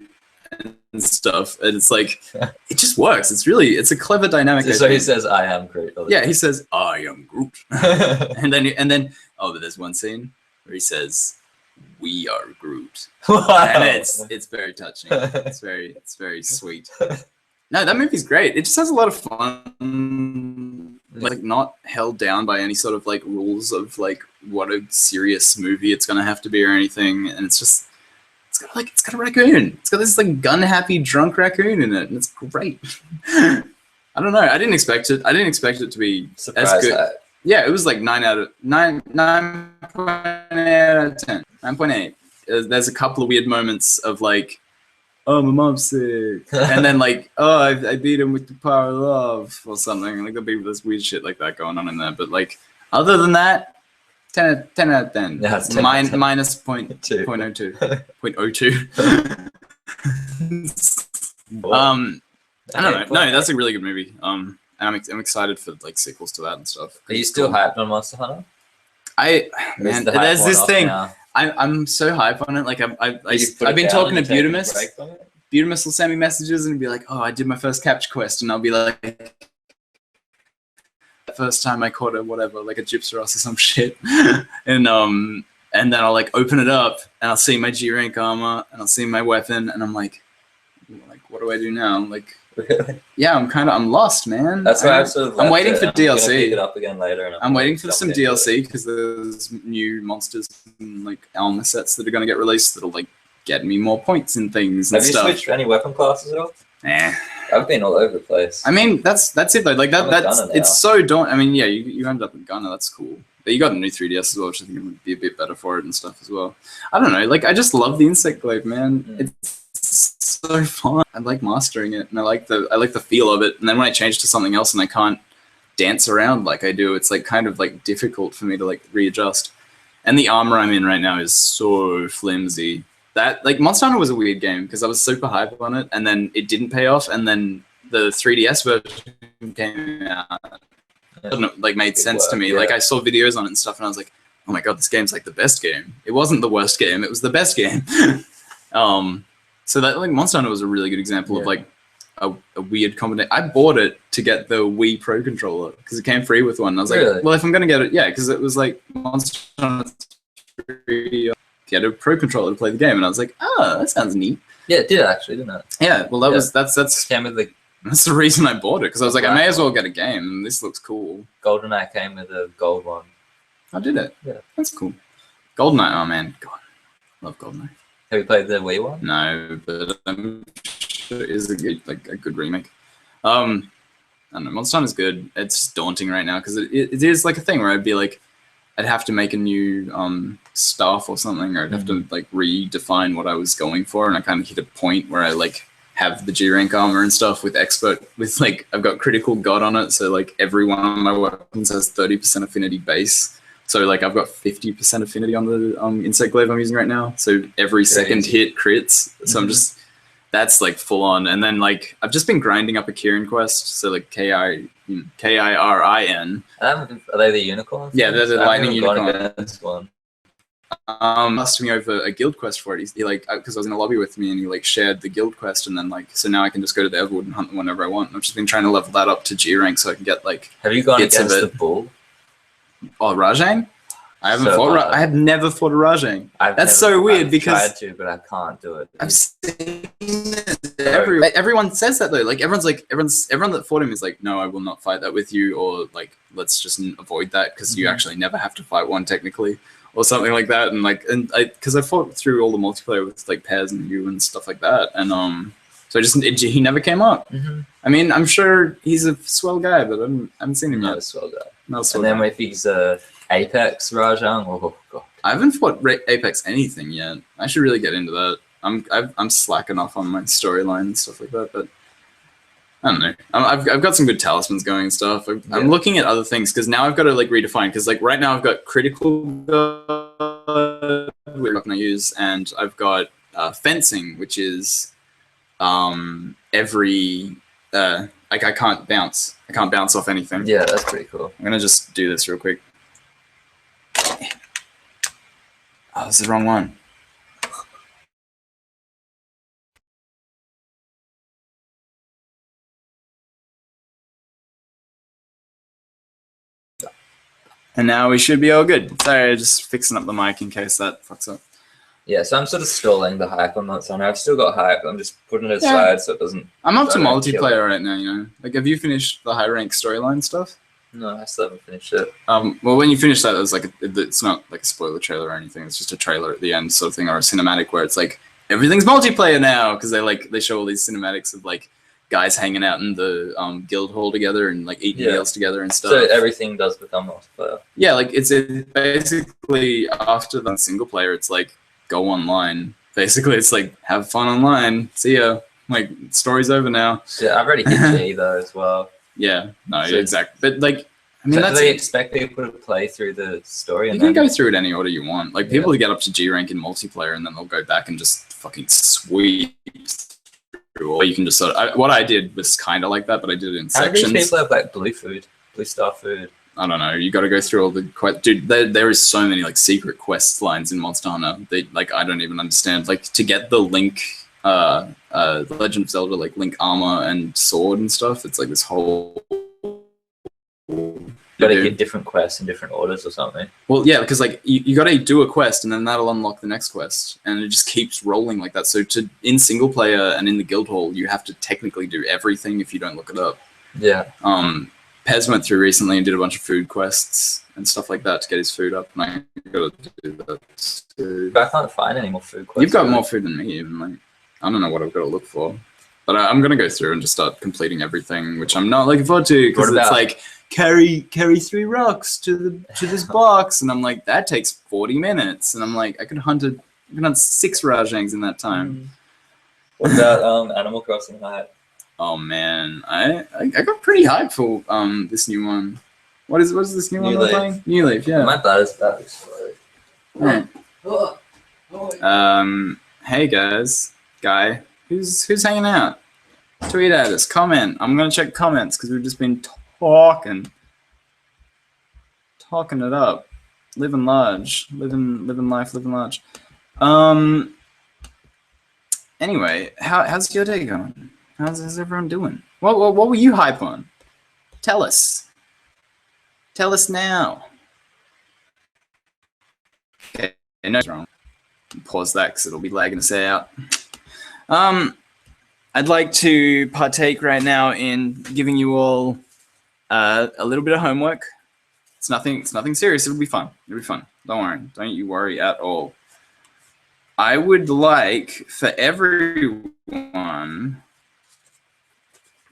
and stuff, and it's like it just works. It's a clever dynamic. So he says I am Groot. Yeah, he says I am Groot, and then but there's one scene where he says we are Groot, and it's very touching. It's very sweet. No, that movie's great. It just has a lot of fun. Like not held down by any sort of like rules of like what a serious movie it's gonna have to be or anything. And it's got a raccoon. It's got this like gun happy drunk raccoon in it, and it's great. I don't know. I didn't expect it to be as good. Yeah, it was like 9.8 out of 10. 9.8. There's a couple of weird moments of like, oh, my mom's sick. And then like, oh, I beat him with the power of love or something. Like there'll be this weird shit like that going on in there. But like, other than that, 10 out of 10. Yeah, minus 0.02. 0.02. I don't know. No, that's a really good movie. And I'm excited for like sequels to that and stuff. Are you still hyped on Monster Hunter? Man, there's this thing. I'm so hyped on it. Like I've been talking to Butamus. Butamus will send me messages and be like, "Oh, I did my first capture quest," and I'll be like, "The first time I caught a whatever, like a gypsyross or some shit," and then I'll like open it up and I'll see my G rank armor and I'll see my weapon and I'm like, what do I do now? Like, yeah, I'm lost, man. That's why I'm waiting for DLC. Pick it up again later. I'm waiting for some DLC because there's new monsters and like armor sets that are gonna get released that'll like get me more points and things. Have you switched any weapon classes at all? I've been all over the place. I mean, that's it though. Like that's it's so daunting. I mean, yeah, you ended up with Gunner. That's cool. But you got a new 3DS as well, which I think would be a bit better for it and stuff as well. I don't know. Like I just love the insect glaive, man. It's so fun. I like mastering it, and I like the feel of it. And then when I change to something else and I can't dance around like I do, it's like kind of like difficult for me to like readjust. And the armor I'm in right now is so flimsy. That like Monster Hunter was a weird game because I was super hyped on it, and then it didn't pay off, and then the 3DS version came out. It like made sense to me. Yeah. Like I saw videos on it and stuff, and I was like, "Oh my god, this game's like the best game." It wasn't the worst game; it was the best game. So that like Monster Hunter was a really good example of like a weird combination. I bought it to get the Wii Pro controller because it came free with one. And I was like, well, if I'm gonna get it, yeah, because it was like Monster Hunter 3, get a Pro controller to play the game, and I was like, oh, that sounds neat. Yeah, it did actually, didn't it? Yeah, well, that's came with the. That's the reason I bought it because I was like, I may as well get a game, and this looks cool. GoldenEye came with a gold one. I did it. Yeah, that's cool. GoldenEye, oh man, God, love GoldenEye. Have you played the Wii one? No, but I'm sure it is a good remake. I don't know. Monster Hunter is good. It's daunting right now because it is like a thing where I'd be like, I'd have to make a new staff or something, or I'd have to like redefine what I was going for, and I kind of hit a point where I like have the G rank armor and stuff with expert with like I've got critical god on it, so like every one of my weapons has 30% affinity base. So like I've got 50% affinity on the insect glaive I'm using right now. So every second hit crits. So I'm just that's like full on. And then like I've just been grinding up a Kirin quest. So like Kirin. Are they the unicorns? Yeah, they're the lightning unicorn. One. Asked me over a guild quest for it. He like because I was in a lobby with me and he like shared the guild quest, and then like so now I can just go to the Everwood and hunt them whenever I want. And I've just been trying to level that up to G rank so I can get like. Have you gone against the bull? Oh, Rajang? I haven't fought. I have never fought a Rajang. That's so weird because I've tried to, but I can't do it. I've seen it everyone says that though. Like everyone that fought him is like, no, I will not fight that with you, or like let's just avoid that because you actually never have to fight one technically, or something like that. And like because I fought through all the multiplayer with like Pez and you and stuff like that, and so he never came up. I mean, I'm sure he's a swell guy, but I haven't seen him yet. Not a swell guy. And then if he's Apex Rajang, oh god. I haven't fought Apex anything yet. I should really get into that. I'm slacking off on my storyline and stuff like that, but I don't know. I've got some good talismans going and stuff. I'm looking at other things because now I've got to like redefine because like right now I've got critical god, which I'm not gonna use, and I've got fencing, which is every like I can't bounce. I can't bounce off anything. Yeah, that's pretty cool. I'm gonna just do this real quick. Oh, this is the wrong one. And now we should be all good. Sorry, just fixing up the mic in case that fucks up. Yeah, so I'm sort of stalling the hype on Monster Hunter. I've still got hype. I'm just putting it aside so it doesn't. I'm up to multiplayer right now. You know, like have you finished the high rank storyline stuff? No, I still haven't finished it. Well, when you finish that, it's like it's not like a spoiler trailer or anything. It's just a trailer at the end, sort of thing, or a cinematic where it's like everything's multiplayer now because they show all these cinematics of like guys hanging out in the guild hall together and like eating meals together and stuff. So everything does become multiplayer. Yeah, like it's basically after the single player, it's like go online. Basically, it's like have fun online. See ya. Like story's over now. Yeah, I've already hit G though as well. Yeah, no, exactly. But like, I mean, So do that's they expect people to play through the story? you And can then go through it any order you want. Like people who get up to G rank in multiplayer and then they'll go back and just fucking sweep through. Or you can just what I did was kind of like that, but I did it in how do these sections. people have like blue star food? I don't know. You got to go through all the quest. Dude, there is so many like secret quest lines in Monster Hunter. I don't even understand. Like to get the Link, the Legend of Zelda like Link armor and sword and stuff. It's like this whole. You gotta get different quests in different orders or something. Well, yeah, because like you got to do a quest and then that'll unlock the next quest, and it just keeps rolling like that. So in single player and in the guild hall, you have to technically do everything if you don't look it up. Yeah. Pez went through recently and did a bunch of food quests and stuff like that to get his food up, and I got to do that too. But I can't find any more food quests. You've got more food than me, even. Like, I don't know what I've got to look for, but I'm gonna go through and just start completing everything, which I'm not looking forward to because it's like carry 3 rocks to this box, and I'm like that takes 40 minutes, and I'm like I could hunt 6 Rajangs in that time. What about Animal Crossing hype? Oh man, I got pretty hyped for this new one. What is this new one we're playing? New Leaf, yeah. My bladder's about to explode. Right. Hey guys, guy, who's hanging out? Tweet at us, comment. I'm gonna check comments because we've just been talking it up, living large, living life, living large. Anyway, how's your day going? How's everyone doing? What were you hype on? Tell us. Tell us now. Okay, no, wrong. Pause that because it'll be lagging us out. I'd like to partake right now in giving you all a little bit of homework. It's nothing serious. It'll be fun. It'll be fun. Don't worry. Don't you worry at all. I would like for everyone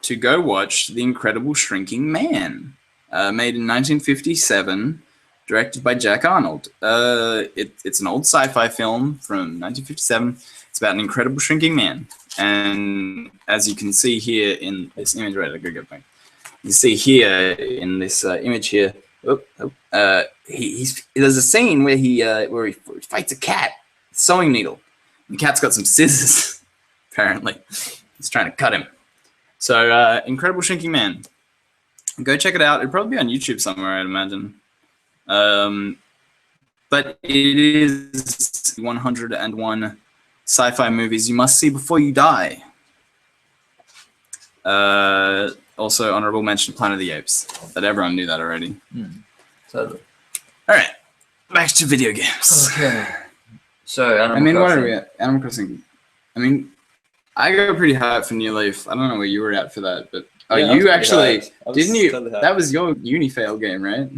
to go watch The Incredible Shrinking Man, made in 1957, directed by Jack Arnold. It's an old sci-fi film from 1957. It's about an incredible shrinking man. And as you can see here in this image, right, I'll go get back. You see here in this image here, there's a scene where he fights a cat, sewing needle. The cat's got some scissors, apparently. He's trying to cut him. So, Incredible Shrinking Man. Go check it out. It'll probably be on YouTube somewhere, I'd imagine. But it is 101 sci-fi movies you must see before you die. Also, honorable mention, Planet of the Apes. But everyone knew that already. Totally. All right, back to video games. Okay. So, what are we at? Animal Crossing. I mean, I go pretty high for New Leaf. I don't know where you were at for that, but you actually didn't you? Totally that was your uni fail game, right?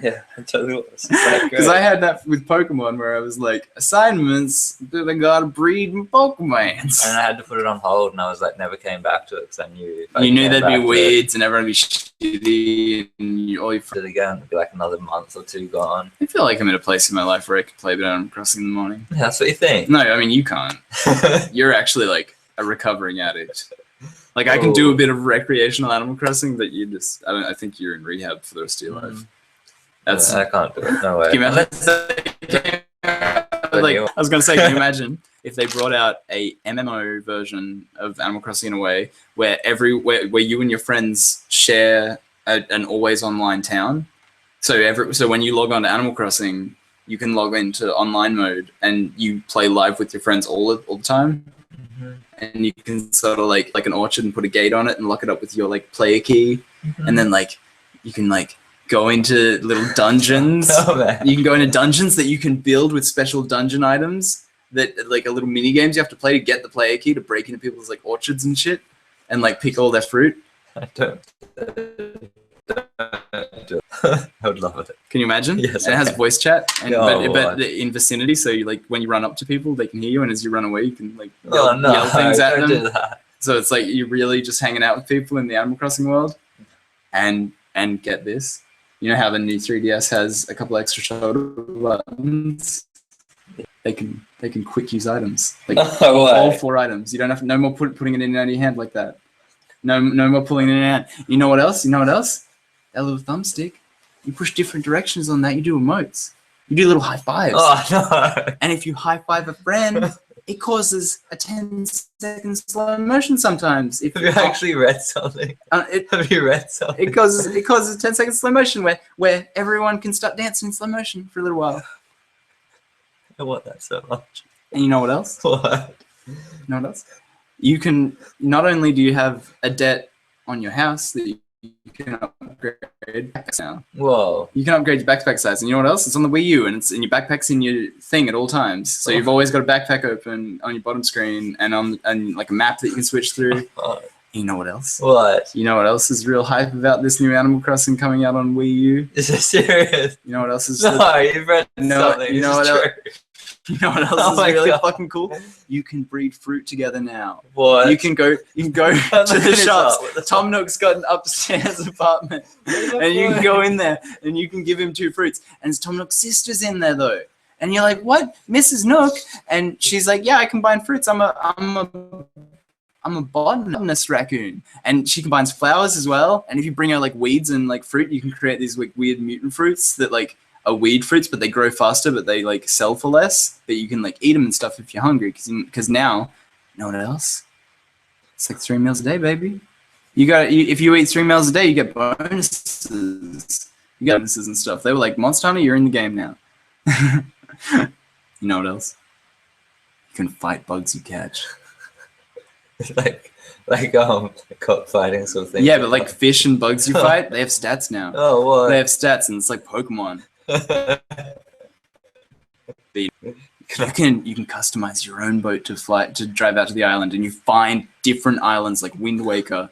Yeah, I totally was. Because I had that with Pokemon where I was like, assignments, dude, I gotta breed my Pokemons. And I had to put it on hold, and I was like, never came back to it because I knew. You knew there'd be weeds and everyone would be shitty, and all you did it again, it'd be like another month or 2 gone. I feel like I'm in a place in my life where I could play a bit of Animal Crossing in the morning. Yeah, that's what you think. No, I mean, you can't. You're actually like a recovering addict. Like, I can do a bit of recreational Animal Crossing, but I think you're in rehab for the rest of your life. That's I can't do it. No way. Can you imagine? I was going to say, can you imagine if they brought out a MMO version of Animal Crossing in a way where where you and your friends share an always online town? So when you log on to Animal Crossing, you can log into online mode and you play live with your friends all the time. And you can sort of like an orchard and put a gate on it and lock it up with your like player key, and then like you can like go into little dungeons. You can go into dungeons that you can build with special dungeon items that like a little mini games you have to play to get the player key to break into people's like orchards and shit and like pick all their fruit. I don't. I would love it. Can you imagine? Yes. And it has voice chat, and but in vicinity, so you like when you run up to people, they can hear you, and as you run away, you can like yell things at them. Do that. So it's like you're really just hanging out with people in the Animal Crossing world, and get this, you know how the new 3DS has a couple extra shoulder buttons. They can quick use items, like all 4 items. You don't have no more putting it in your hand like that. No more pulling it in your hand. You know what else? that little thumbstick, you push different directions on that. You do emotes. You do little high fives. Oh no! And if you high five a friend, it causes a 10-second slow motion sometimes. If Have you actually read something? Have you read something? It causes a 10-second slow motion where everyone can start dancing in slow motion for a little while. I want that so much. And you know what else? What? You know what else? You can, not only do you have a debt on your house that you can upgrade backpacks now. Whoa. You can upgrade your backpack size. And you know what else? It's on the Wii U, and it's in your backpack's in your thing at all times. So you've always got a backpack open on your bottom screen and like a map that you can switch through. You know what else? What? You know what else is real hype about this new Animal Crossing coming out on Wii U? Is this serious? You know what else is No, you've read something. You know what else? You know what else is really fucking cool? You can breed fruit together now. What? You can go to the shops. Tom Nook's got an upstairs apartment, and you can go in there and you can give him 2 fruits. And Tom Nook's sister's in there though, and you're like, "What, Mrs. Nook?" And she's like, "Yeah, I combine fruits. I'm a botanist raccoon," and she combines flowers as well. And if you bring her like weeds and like fruit, you can create these like weird mutant fruits that like are weed fruits, but they grow faster, but they like sell for less. But you can like eat them and stuff if you're hungry, because now, you know what else? It's like 3 meals a day, baby. If you eat 3 meals a day, you get bonuses. You get bonuses and stuff. They were like, Monster Hunter, you're in the game now. You know what else? You can fight bugs you catch. like cockfighting sort of thing. Yeah, but like fish and bugs you fight, they have stats now. Oh, what? They have stats, and it's like Pokemon. You can customize your own boat to drive out to the island, and you find different islands like Wind Waker.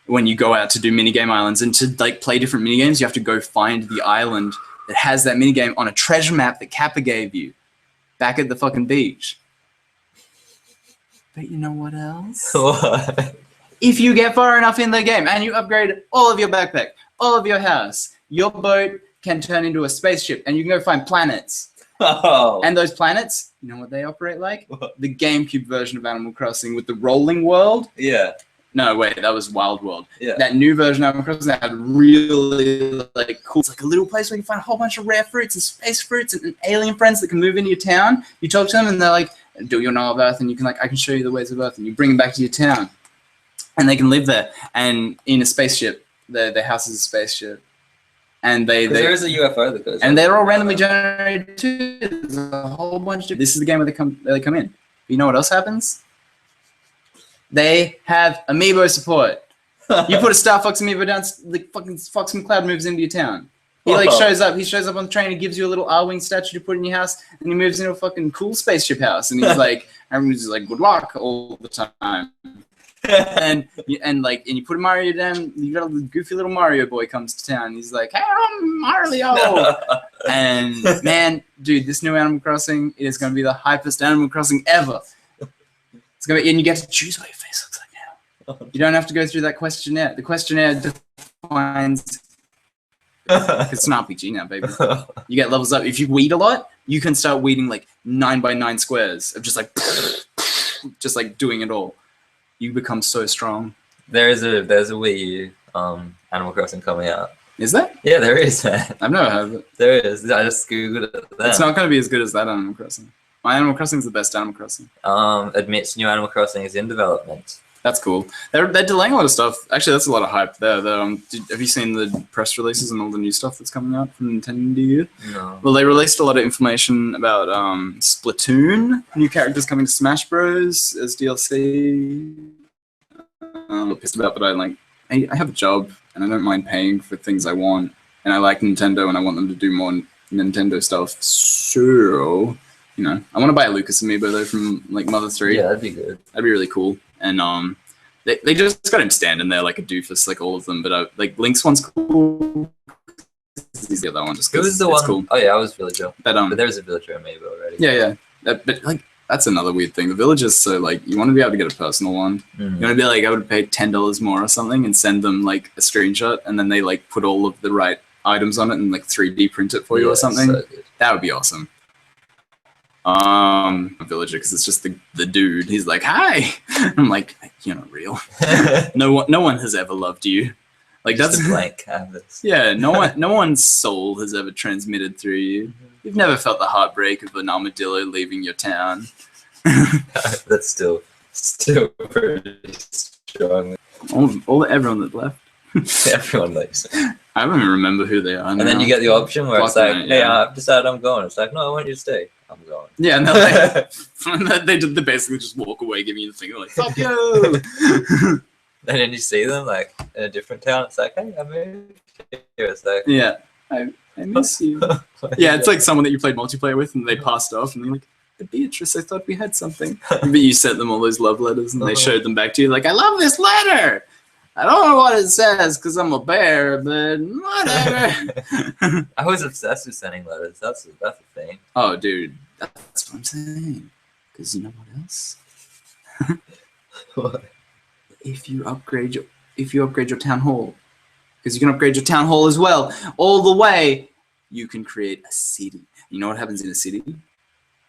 When you go out to do minigame islands and to like play different minigames, you have to go find the island that has that minigame on a treasure map that Kappa gave you back at the fucking beach. But you know what else? What? If you get far enough in the game and you upgrade all of your backpack, all of your house, your boat can turn into a spaceship, and you can go find planets. Oh. And those planets, you know what they operate like? What? The GameCube version of Animal Crossing with the rolling world. Yeah. No, wait, that was Wild World. Yeah. That new version of Animal Crossing had really like cool. It's like a little place where you can find a whole bunch of rare fruits and space fruits and alien friends that can move into your town. You talk to them and they're like, "Do you know of Earth?" And you can like, "I can show you the ways of Earth," and you bring them back to your town, and they can live there and in a spaceship. Their house is a spaceship. And there is a UFO that goes. And they're all randomly generated too. There's a whole bunch of. This is the game where they come in. But you know what else happens? They have amiibo support. You put a Star Fox amiibo down, the fucking Fox McCloud moves into your town. He like shows up. He shows up on the train and gives you a little R-wing statue to put in your house, and he moves into a fucking cool spaceship house. And he's like, everyone's just like, "Good luck" all the time. and you put Mario down, you got a goofy little Mario boy comes to town. He's like, "Hey, I'm Mario." And man, dude, this new Animal Crossing is going to be the hypest Animal Crossing ever. It's going to be, and you get to choose what your face looks like now. You don't have to go through that questionnaire. The questionnaire defines. It's an RPG now, baby. You get levels up. If you weed a lot, you can start weeding like 9x9 squares of just like doing it all. You become so strong. There's a Wii U Animal Crossing coming out. Is there? Yeah, there is, man. I've never heard of it. There is. I just googled it. It's not going to be as good as that Animal Crossing. My Animal Crossing is the best Animal Crossing. Admits new Animal Crossing is in development. That's cool. They're delaying a lot of stuff. Actually, that's a lot of hype there. Have you seen the press releases and all the new stuff that's coming out from Nintendo? No. Well, they released a lot of information about Splatoon, new characters coming to Smash Bros. As DLC. I'm a little pissed about, but I have a job and I don't mind paying for things I want, and I like Nintendo and I want them to do more Nintendo stuff. So, you know, I want to buy a Lucas amiibo though from like Mother 3. Yeah, that'd be good. That'd be really cool. And they just got him standing there like a doofus, like all of them. But like Link's one's cool. The other one just Who was the one? Cool. Oh yeah, I was Villager. But there's a Villager amiibo already. Yeah. But like that's another weird thing. The Villagers, so like you want to be able to get a personal one. You want to be like, I would pay $10 more or something and send them like a screenshot, and then they like put all of the right items on it and like 3D print it for you or something. So that would be awesome. A Villager, because it's just the dude. He's like, "Hi." I'm like, "You're not real." No one has ever loved you. Like Just that's a blank canvas. yeah. No one's soul has ever transmitted through you. You've never felt the heartbreak of an armadillo leaving your town. That's still pretty strong. Everyone that left. Everyone likes it. I don't even remember who they are. And then you get the option where it's like, Fucking hey, yeah. I've decided I'm going. It's like, no, I want you to stay. I'm going. Yeah, and they're like, they basically just walk away, giving you the finger, like, fuck you! And then you see them like in a different town. It's like, hey, I moved here. It's like, Yeah, I miss you. Yeah, it's like someone that you played multiplayer with and they passed off and they're like, but Beatrice, I thought we had something. But you sent them all those love letters and they showed them back to you like, I love this letter! I don't know what it says because I'm a bear, but whatever. I was obsessed with sending letters. That's the thing. Oh, dude, that's what I'm saying. Because you know what else? What? If you upgrade your town hall, because you can upgrade your town hall as well, all the way, you can create a city. You know what happens in a city?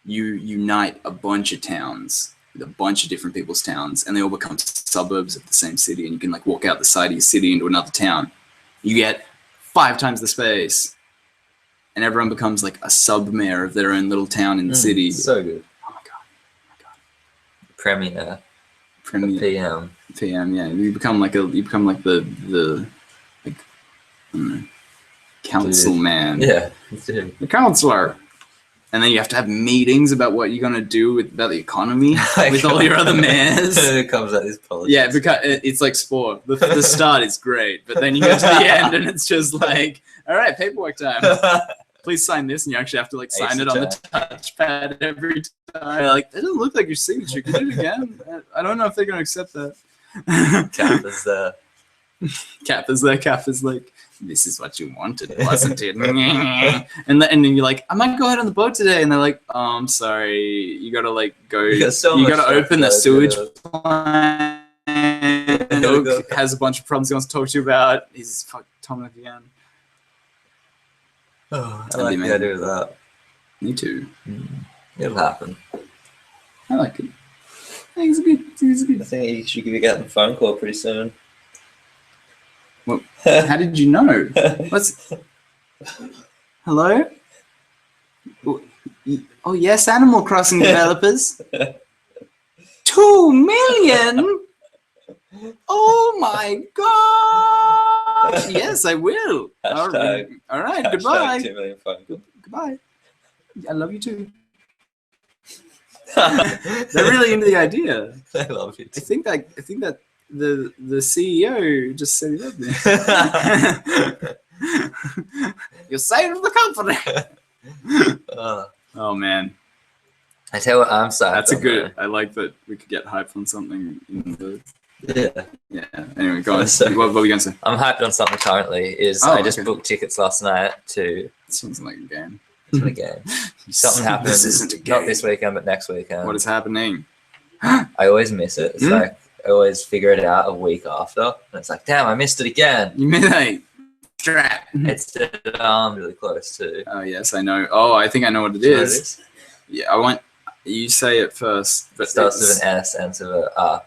You unite a bunch of towns with a bunch of different people's towns, and they all become suburbs of the same city, and you can like walk out the side of your city into another town. You get 5 times the space, and everyone becomes like a sub-mayor of their own little town in the city. So good. Oh my god. Premier. PM, yeah. You become like the like I don't know, council man. Yeah. The counselor. And then you have to have meetings about what you're gonna do about the economy with all your other mayors. It comes out this politics. Yeah, because it's like sport. The start is great, but then you get to the end and it's just like, all right, paperwork time. Please sign this, and you actually have to like sign it on the touchpad every time. Like, it doesn't look like your signature. Can you do it again? I don't know if they're gonna accept that. Cap is there. Cap is like, this is what you wanted, wasn't it? and then you're like, I might go out on the boat today, and they're like, oh, I'm sorry, you gotta like go. You gotta open the sewage plant. Oak has a bunch of problems he wants to talk to you about. He's Tom again. Oh, I like the idea of that. Me too. It'll happen. I like it. I think it's good. I think you should be getting a phone call pretty soon. Well, how did you know? What's? Hello? Oh yes, Animal Crossing developers. 2 million? Oh my gosh! Yes, I will. All right. Goodbye. 2 million phone call. Goodbye. I love you too. They're really into the idea. I love you too. I think that the CEO just said he loved me. You're saved the company. Oh man. I tell you what, I'm sorry. That's a good. I like that we could get hyped on something in the. Yeah. Anyway, go on. What were you gonna say? I'm hyped on something currently. I just booked tickets last night to. Sounds like a game. It's a game. Something happened. This isn't a game. Not this weekend, but next weekend. What is happening? I always miss it. It's like I always figure it out a week after, and it's like, damn, I missed it again. You mean like strap? It's really close to. Oh yes, I know. Oh, I think I know what it is. Yeah, I want you say it first. But it starts with an S, ends with a R,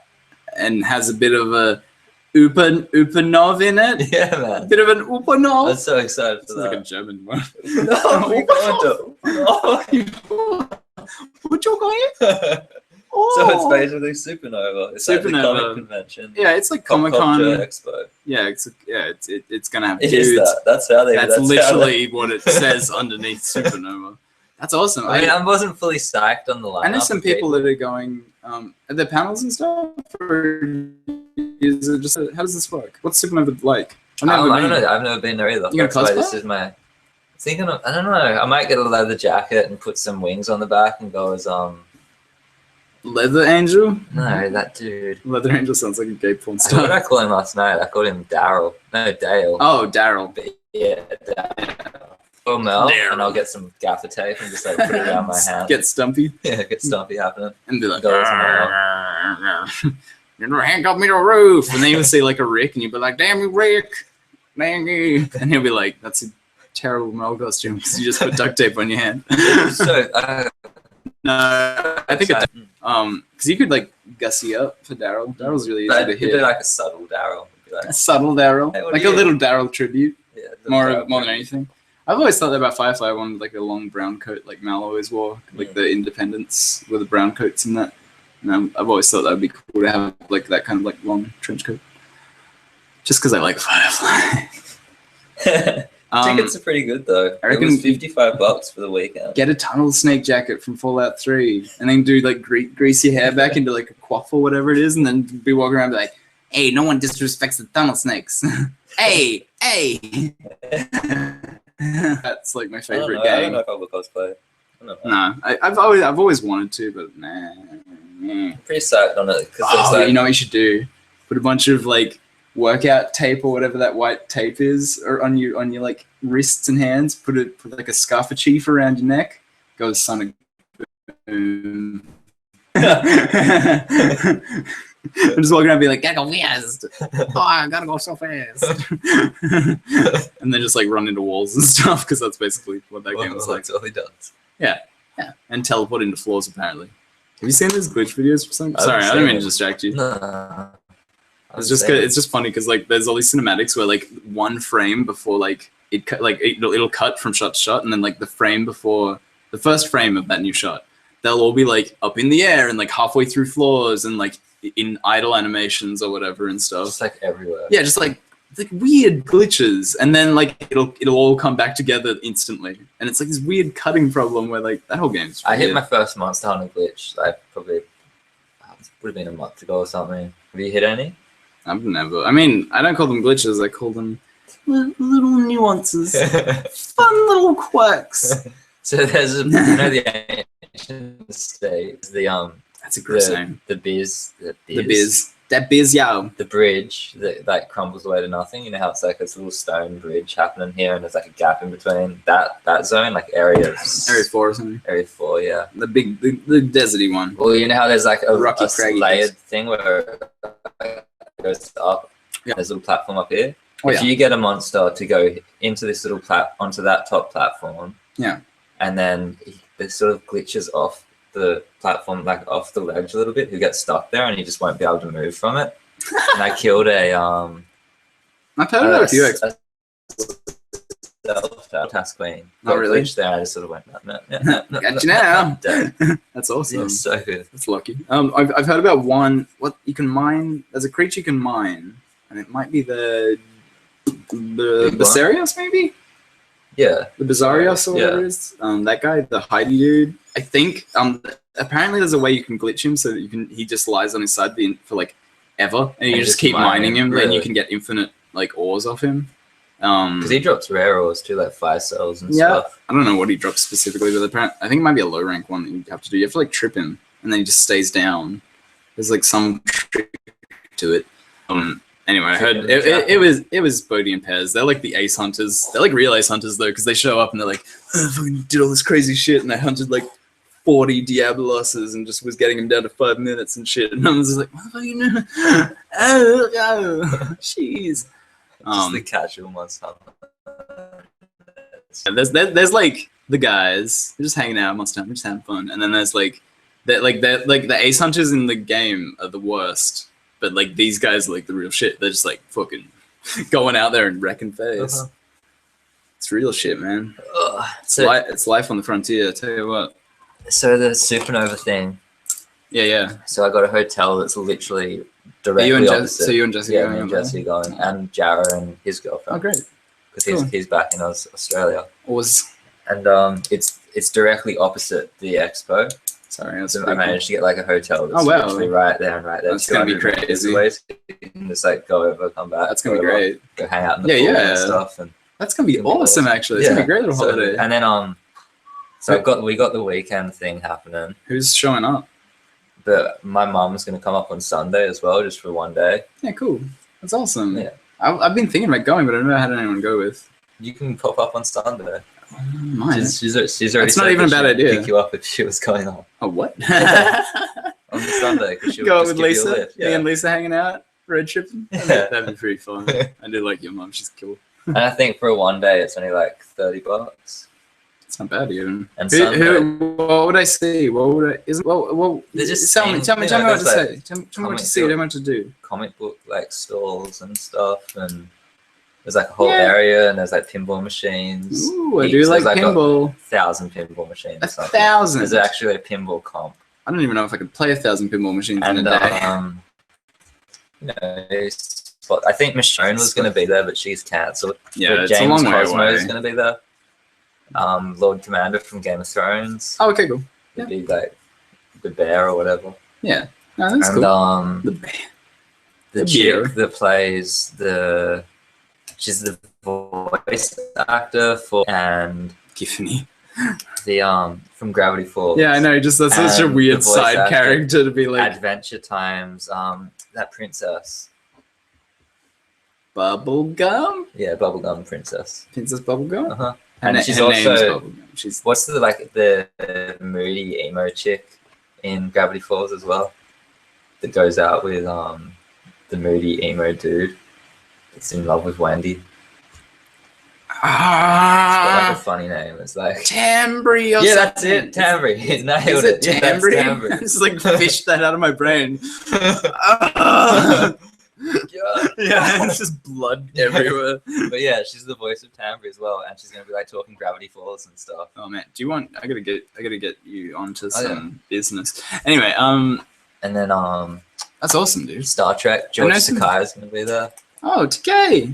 and has a bit of a Upanov in it. Yeah, man. A bit of an Upanov. I'm so excited for that. Like a German one. No, we're going to. What you going? Oh. So it's basically Supernova. It's like the comic convention. Yeah, it's like Comic-Con Expo. Yeah, it's gonna have. It is that. That's how they. That's literally what it says underneath Supernova. That's awesome. I mean, I wasn't fully psyched on the lineup. I know some people that are going. Are there panels and stuff, or is it just? How does this work? What's Supernova like? I don't know. I've never been there either. You gonna cosplay? This is my. Thinking of. I don't know. I might get a leather jacket and put some wings on the back and go as Leather Angel? No, that dude. Leather Angel sounds like a gay porn What star. did I call him last night? I called him Daryl. No, Dale. Oh, Daryl. Yeah, Daryl. Or Mel, and I'll get some gaffer tape and just like put it around my hand. Get Stumpy. Yeah, get Stumpy happening. And be like, you never handcuffed me to a roof. And then you would say like a Rick, and you'd be like, damn you, Rick. Dang you. And he'll be like, that's a terrible Mel costume because you just put duct tape on your hand. So, no, I think it's because you could like gussy up for Daryl. Daryl's really easy to hit. It'd be like a subtle Daryl. Like, A subtle Daryl, Hey, what like are a you? little Daryl tribute, yeah, more than anything. I've always thought that about Firefly. I wanted like a long brown coat, like Mal always wore, like the Independents with the brown coats and that. And I've always thought that would be cool to have like that kind of like long trench coat. Just because I like Firefly. Tickets are pretty good though. I reckon it was $55 for the weekend. Get a tunnel snake jacket from Fallout 3 and then do like grease your hair back into like a coif or whatever it is and then be walking around and be like, hey, no one disrespects the tunnel snakes. hey. That's like my favorite I don't game. know if I will cosplay. I don't know. No, I've always wanted to, but nah. I'm pretty psyched on it because You know what you should do? Put a bunch of like workout tape or whatever that white tape is, or on your like wrists and hands. Put like a scarf chief around your neck. Goes Sonic Boom. I'm just walking around and be like, gotta go fast. Oh, I gotta go so fast. And then just like run into walls and stuff because that's basically what that game was like. That's all he does. Yeah, and teleport into floors apparently. Have you seen those glitch videos or something? Sorry, I don't mean to distract you. No. It's just funny because like there's all these cinematics where like one frame before like it'll cut from shot to shot, and then like the frame before the first frame of that new shot, they'll all be like up in the air and like halfway through floors and like in idle animations or whatever and stuff. Just like everywhere. Yeah, just like weird glitches, and then like it'll all come back together instantly, and it's like this weird cutting problem where like that whole game's weird. I hit my first Monster Hunter glitch like probably would have been a month ago or something. Have you hit any? I've never. I mean, I don't call them glitches. I call them little nuances, fun little quirks. So there's the ancient state, That's a gross name. The biz. That biz, yo. The bridge that like crumbles away to nothing. You know how it's like this little stone bridge happening here, and there's like a gap in between that zone, like area 4 or something. Area 4, yeah. The big, the deserty one. Well, you know how there's like a rocky, craggy layered thing where it goes up. Yeah. There's a little platform up here. If you get a monster to go into this little onto that top platform, and then it sort of glitches off the platform, like off the ledge a little bit, who gets stuck there and he just won't be able to move from it. And I killed I've heard about a few task queen. Not really. Glitch there, I just sort of went, no. Got you now. That's awesome. Yeah, so good. That's lucky. I've heard about one. What you can mine? There's a creature you can mine, and it might be the Basarios, maybe. Yeah, the Bizarrios or whatever it is. That guy, the Heidi dude. I think. Apparently, there's a way you can glitch him so that he just lies on his side for like ever, and you just keep mining him, really? and you can get infinite like ores off him. Because he drops rare ores too, like fire cells and stuff. I don't know what he drops specifically, but apparently, I think it might be a low rank one that you have to do. You have to like trip him, and then he just stays down. There's like some trick to it. Anyway, I heard it was Bodhi and Pez. They're like the ace hunters. They're like real ace hunters though, because they show up and they're like, I fucking did all this crazy shit, and I hunted like 40 Diaboloses and just was getting him down to 5 minutes and shit. And I was just like, what the fuck are you doing? Oh, jeez. Just the casual monster. There's like the guys, they're just hanging out monster hunting, just having fun, and then there's like the ace hunters in the game are the worst. But like these guys are like the real shit. They're just like fucking going out there and wrecking face. It's real shit, man. It's life on the frontier. I tell you what. So the supernova thing. Yeah. So I got a hotel that's literally directly opposite. So you and Jesse going? Yeah, me and Jesse going, and Jarrah and his girlfriend. Oh, great. Because he's back in Australia. And it's directly opposite the expo. Sorry, so I managed to get like a hotel that's literally right there and right there. That's gonna be crazy. Away, so you can just like go over, come back. That's gonna be great. Go hang out in the pool and stuff. And that's gonna be awesome. Actually, it's gonna be a great little holiday. And then so we got the weekend thing happening. Who's showing up? But my mom's gonna come up on Sunday as well, just for one day. Yeah, cool. That's awesome. Yeah, I've been thinking about going, but I never had anyone to go with. You can pop up on Sunday. She's already. It's not even a bad idea. Pick you up if she was going on. Oh, what? On the Sunday, because she would go just with give Lisa. you a lift. Me and Lisa hanging out, road tripping. That'd be pretty fun. I do like your mom. She's cool. And I think for a one day, it's only like $30. It's not bad even. And what would I say? What would I? They're just tell me what to say. Tell me what to see. Tell me what to do. Comic book like stalls and stuff, and there's like a whole area, and there's like pinball machines. Ooh, I do like pinball. 1,000 pinball machines. 1,000. There's actually a pinball comp. I don't even know if I could play 1,000 pinball machines in a day. You know, I think Michonne was going to be there, but she's cancelled. Yeah, but it's a long way James Cosmo away. is going to be there. Lord Commander from Game of Thrones. Oh, okay, cool. It'd be like the bear or whatever. Yeah, no, that's and cool. The bear. The chick that plays she's the voice actor for and Tiffany. The from Gravity Falls. Yeah, I know. Just that's such a weird side character to be like. Adventure Times. That princess. Bubblegum. Yeah, Bubblegum Princess. Princess Bubblegum. Uh huh. And she's her name's also. Bubblegum. What's the moody emo chick in Gravity Falls as well? That goes out with the moody emo dude. That's in love with Wendy. It's got like a funny name. It's like Tambry or yeah, something. that's it. Tambry. He nailed Is it. Yeah, Tambry? Tambry. I just like fished that out of my brain. Yeah, it's just blood everywhere. But yeah, she's the voice of Tambry as well, and she's gonna be like talking Gravity Falls and stuff. Oh man, do you want? I gotta get you onto some business. Anyway, and then that's awesome, dude. Star Trek. George Takei is gonna be there. Oh, Takei.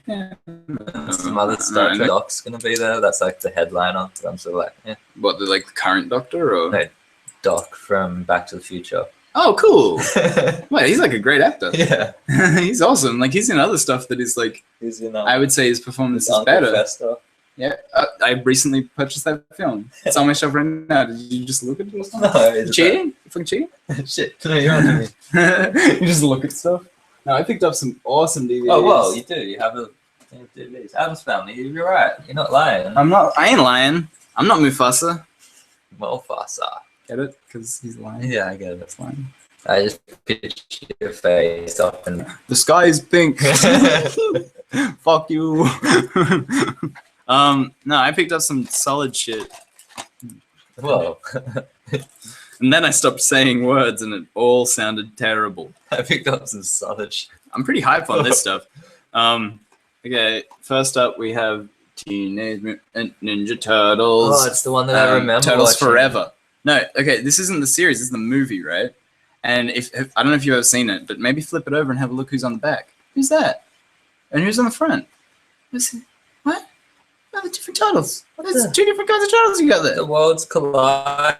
Yeah. Some other Star Trek Doc's gonna be there. That's like the headliner. But I'm sort of like, yeah. What, the like the current Doctor or? No, Doc from Back to the Future. Oh, cool. Wait, he's like a great actor. Yeah. He's awesome. Like he's in other stuff that is like. He's in. I would say his performance is better. Fester. Yeah, I recently purchased that film. It's on my shelf right now. Did you just look at it or something? No, it's cheating? You fucking cheating? Shit. No, you're on to me. You just look at stuff. No, I picked up some awesome DVDs. Oh well, you do. You have DVDs. Adam's Family. You're right. You're not lying. I'm not. I ain't lying. I'm not Mufasa. Mufasa. Get it? Because he's lying. Yeah, I get it. That's lying. I just picture your face up and the sky is pink. Fuck you. No, I picked up some solid shit. Whoa. And then I stopped saying words and it all sounded terrible. I picked up some solid shit. I'm pretty hype on this stuff. Okay, first up we have Teenage Mutant Ninja Turtles. Oh, it's the one that I remember. Turtles Forever. No, okay, this isn't the series, this is the movie, right? And if I don't know if you've ever seen it, but maybe flip it over and have a look who's on the back. Who's that? And who's on the front? What? Oh, the different turtles. There's two different kinds of turtles you got there. The worlds collide.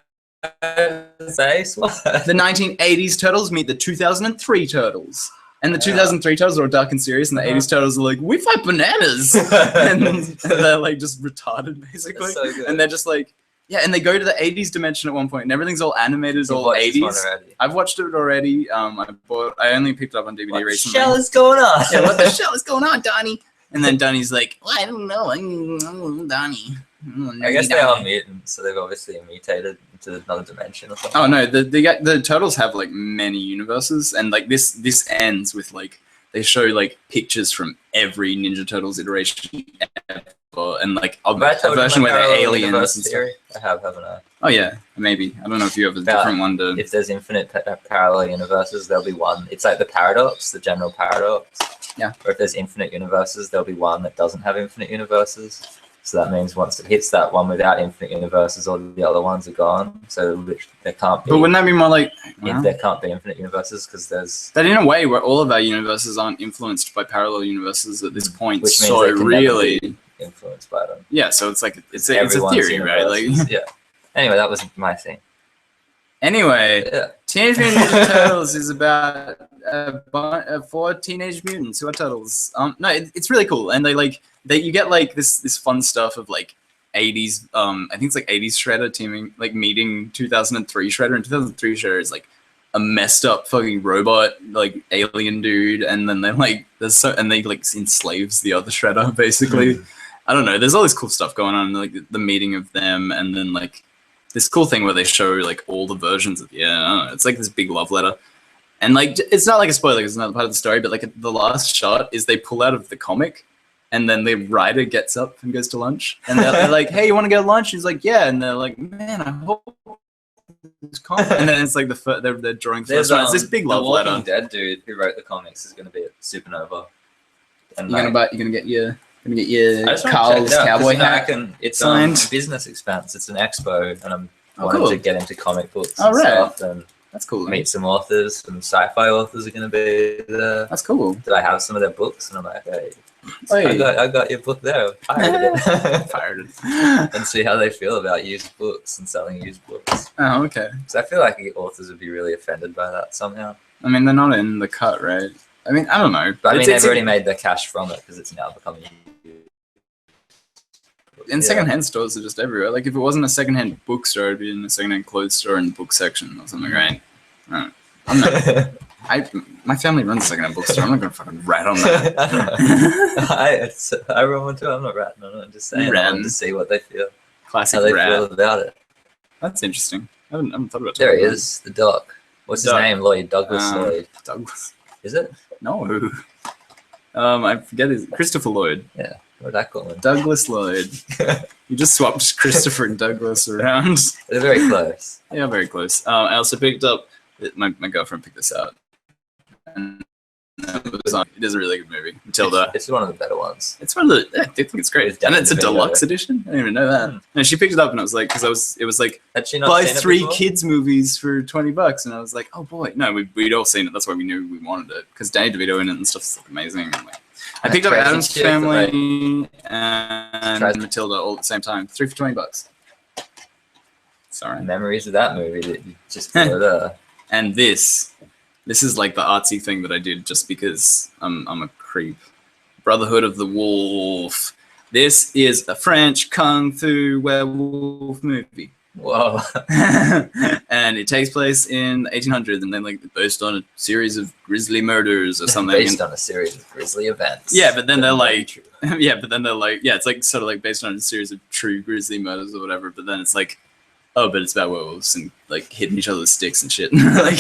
The 1980s turtles meet the 2003 turtles. And the 2003 turtles are all dark and serious, and the 80s turtles are like, we fight bananas! and they're like just retarded, basically. So good. And they're just like, yeah, and they go to the 80s dimension at one point, and everything's all animated, it's all 80s. I've watched it already. I only picked it up on DVD recently. What the hell is going on? Yeah, what the hell is going on, Donnie? And then Donnie's like, well, I don't know, I'm Donnie. I guess they are mutants, so they've obviously mutated into another dimension or something. Oh no, the turtles have like many universes, and like this ends with like they show like pictures from every Ninja Turtles iteration ever, and like a version where they're aliens and stuff. I have, haven't I? Oh yeah, maybe. I don't know if you have a different one to. If there's infinite parallel universes, there'll be one. It's like the paradox, the general paradox. Yeah. Or if there's infinite universes, there'll be one that doesn't have infinite universes. So that means once it hits that one without infinite universes, all the other ones are gone. So there can't be. But wouldn't that be more like? There can't be infinite universes because there's. That in a way where all of our universes aren't influenced by parallel universes at this point. Which means so they can really never be influenced by them. Yeah, so it's like it's a theory, right? Like yeah. Anyway, that was my thing. Anyway, yeah. Teenage Mutant Ninja Turtles is about 4 teenage mutants who are turtles. No, it's really cool, and you get like this fun stuff of like 80s. I think it's like 80s Shredder meeting 2003 Shredder, and 2003 Shredder is like a messed up fucking robot like alien dude, and then they like they like enslaves the other Shredder basically. I don't know. There's all this cool stuff going on, like the meeting of them, and then like this cool thing where they show like all the versions of I don't know, it's like this big love letter, and like it's not like a spoiler because it's not part of the story, but like the last shot is they pull out of the comic, And then the writer gets up and goes to lunch, and they're like, "Hey, you want to go to lunch?" He's like, "Yeah." And they're like, "Man, I hope it's comic." And then it's like they're drawing first one. It's this big love the Walking letter. Dead dude who wrote the comics is going to be at Supernova. And You're gonna get your I just wanna Carl's check it out, 'cause, cowboy you know, hat. it's signed. a business expense. It's an expo, and I'm Oh, wanting cool. to get into comic books Oh, and right. stuff, and That's cool. Then. meet some authors. Some sci-fi authors are going to be there. That's cool. Did I have some of their books? And I'm like, hey, Hey. I got your book there. Pirated it. Pirated. And see how they feel about used books and selling used books. Oh, okay. Because I feel like the authors would be really offended by that somehow. I mean, they're not in the cut, right? I mean, I don't know. But I mean, It's they've already made their cash from it because it's now becoming. and secondhand stores are just everywhere. Like, if it wasn't a secondhand bookstore, it'd be in a secondhand clothes store and book section or something, right? I'm not. My family runs a secondhand bookstore. I'm not gonna fucking rat on that. I run one too. I'm not ratting on it. I'm just saying. I want to see what they feel. Classic How they rat. feel about it. That's interesting. I haven't thought about There he that. is, the doc. What's his Doc. name? Lloyd Douglas Lloyd. Douglas. Is it? No. I forget his Christopher Lloyd. Yeah. What did I call him? Douglas Lloyd. You just swapped Christopher and Douglas around. They're very close. Yeah, very close. I also picked up. My girlfriend picked this out. And it is a really good movie. Matilda. It's one of the better ones. It's one of the. I think it's great. It's And it's a definitely deluxe edition. I didn't even know that. And she picked it up, and I was like, because it was like Had she not buy seen it 3 before? kids movies for $20, and I was like, oh boy, no, we'd all seen it. That's why we knew we wanted it because Danny DeVito in it and stuff's like amazing. And like, I picked up Crazy Adam's chick, Family and Tries- Matilda all at the same time. 3 for $20. Sorry. Memories of that movie that you just put there. And this is like the artsy thing that I did just because I'm a creep. Brotherhood of the Wolf. This is a French kung fu werewolf movie. Whoa. And it takes place in the 1800s, and then like based on a series of grisly murders or something. Based on a series of grisly events. Yeah, but then they're That may be like, true. it's like sort of like based on a series of true grisly murders or whatever. But then it's like, oh, but it's about werewolves and like hitting each other with sticks and shit. Like,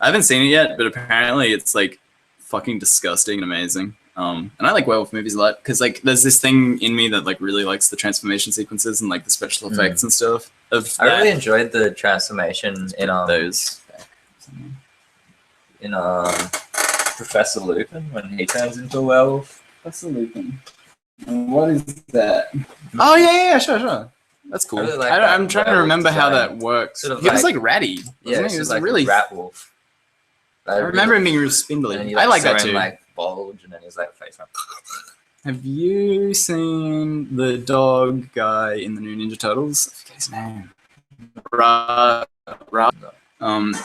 I haven't seen it yet, but apparently it's like fucking disgusting and amazing. And I like werewolf movies a lot because like there's this thing in me that like really likes the transformation sequences and like the special effects and stuff. I really enjoyed the transformation in those. Professor Lupin when he turns into a werewolf. Professor Lupin. And what is that? Oh yeah, sure. That's cool. I really like I'm that trying to werewolf remember how design. that works. Sort of He was like- like ratty. Yeah, Wasn't he? He was like really. a rat wolf. I remember him being really spindly. And he, I like saw that him, too. like bulge, and then he was like face up. Have you seen the dog guy in the new Ninja Turtles? I forget his name.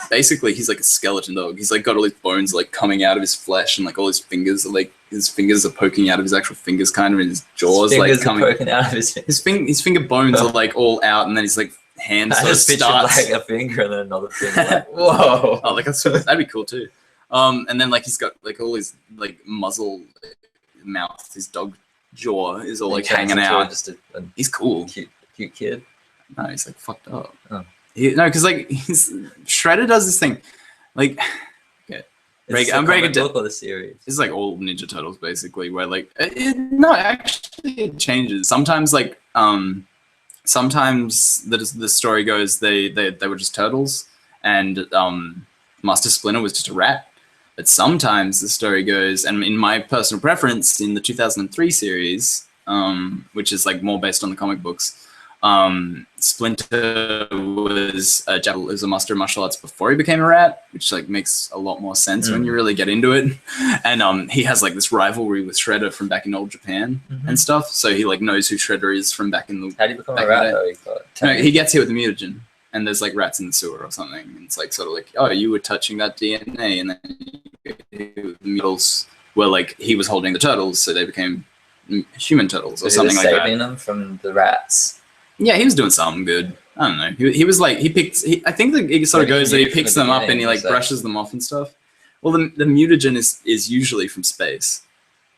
Basically, he's like a skeleton dog. He's like got all his bones like coming out of his flesh, and like all his fingers are like his fingers are poking out of his actual fingers, kind of, and his jaws like coming. poking out of his. His finger bones are like all out, and then his like hand I sort of just pictured starts. like a finger and then another finger. Like, whoa! Oh, like that'd be cool too. And then like he's got like all his like muzzle, mouth, his dog jaw is all like hanging out. Just a He's cool. cute kid. No, he's like fucked up. Oh. No, because like Shredder does this thing, like I'm breaking it book or the series. it's like all Ninja Turtles basically, where like actually it changes. Sometimes like sometimes the story goes they were just turtles and Master Splinter was just a rat. But sometimes the story goes, and in my personal preference, in the 2003 series, which is like more based on the comic books, Splinter was a master of martial arts before he became a rat, which like makes a lot more sense when you really get into it. And he has like this rivalry with Shredder from back in old Japan and stuff. So he like knows who Shredder is from back in the. How do you become back a rat in the though? No, he gets hit with the mutagen, and there's like rats in the sewer or something. And it's like sort of like, oh, you were touching that DNA, and then the mutals were like he was holding the turtles, so they became human turtles or something like that. Saving them from the rats. Yeah, he was doing something good. I don't know. He was like I think it sort of Maybe goes he that he knew from picks the them up and he beginning, like so- brushes them off and stuff. Well, the mutagen is usually from space.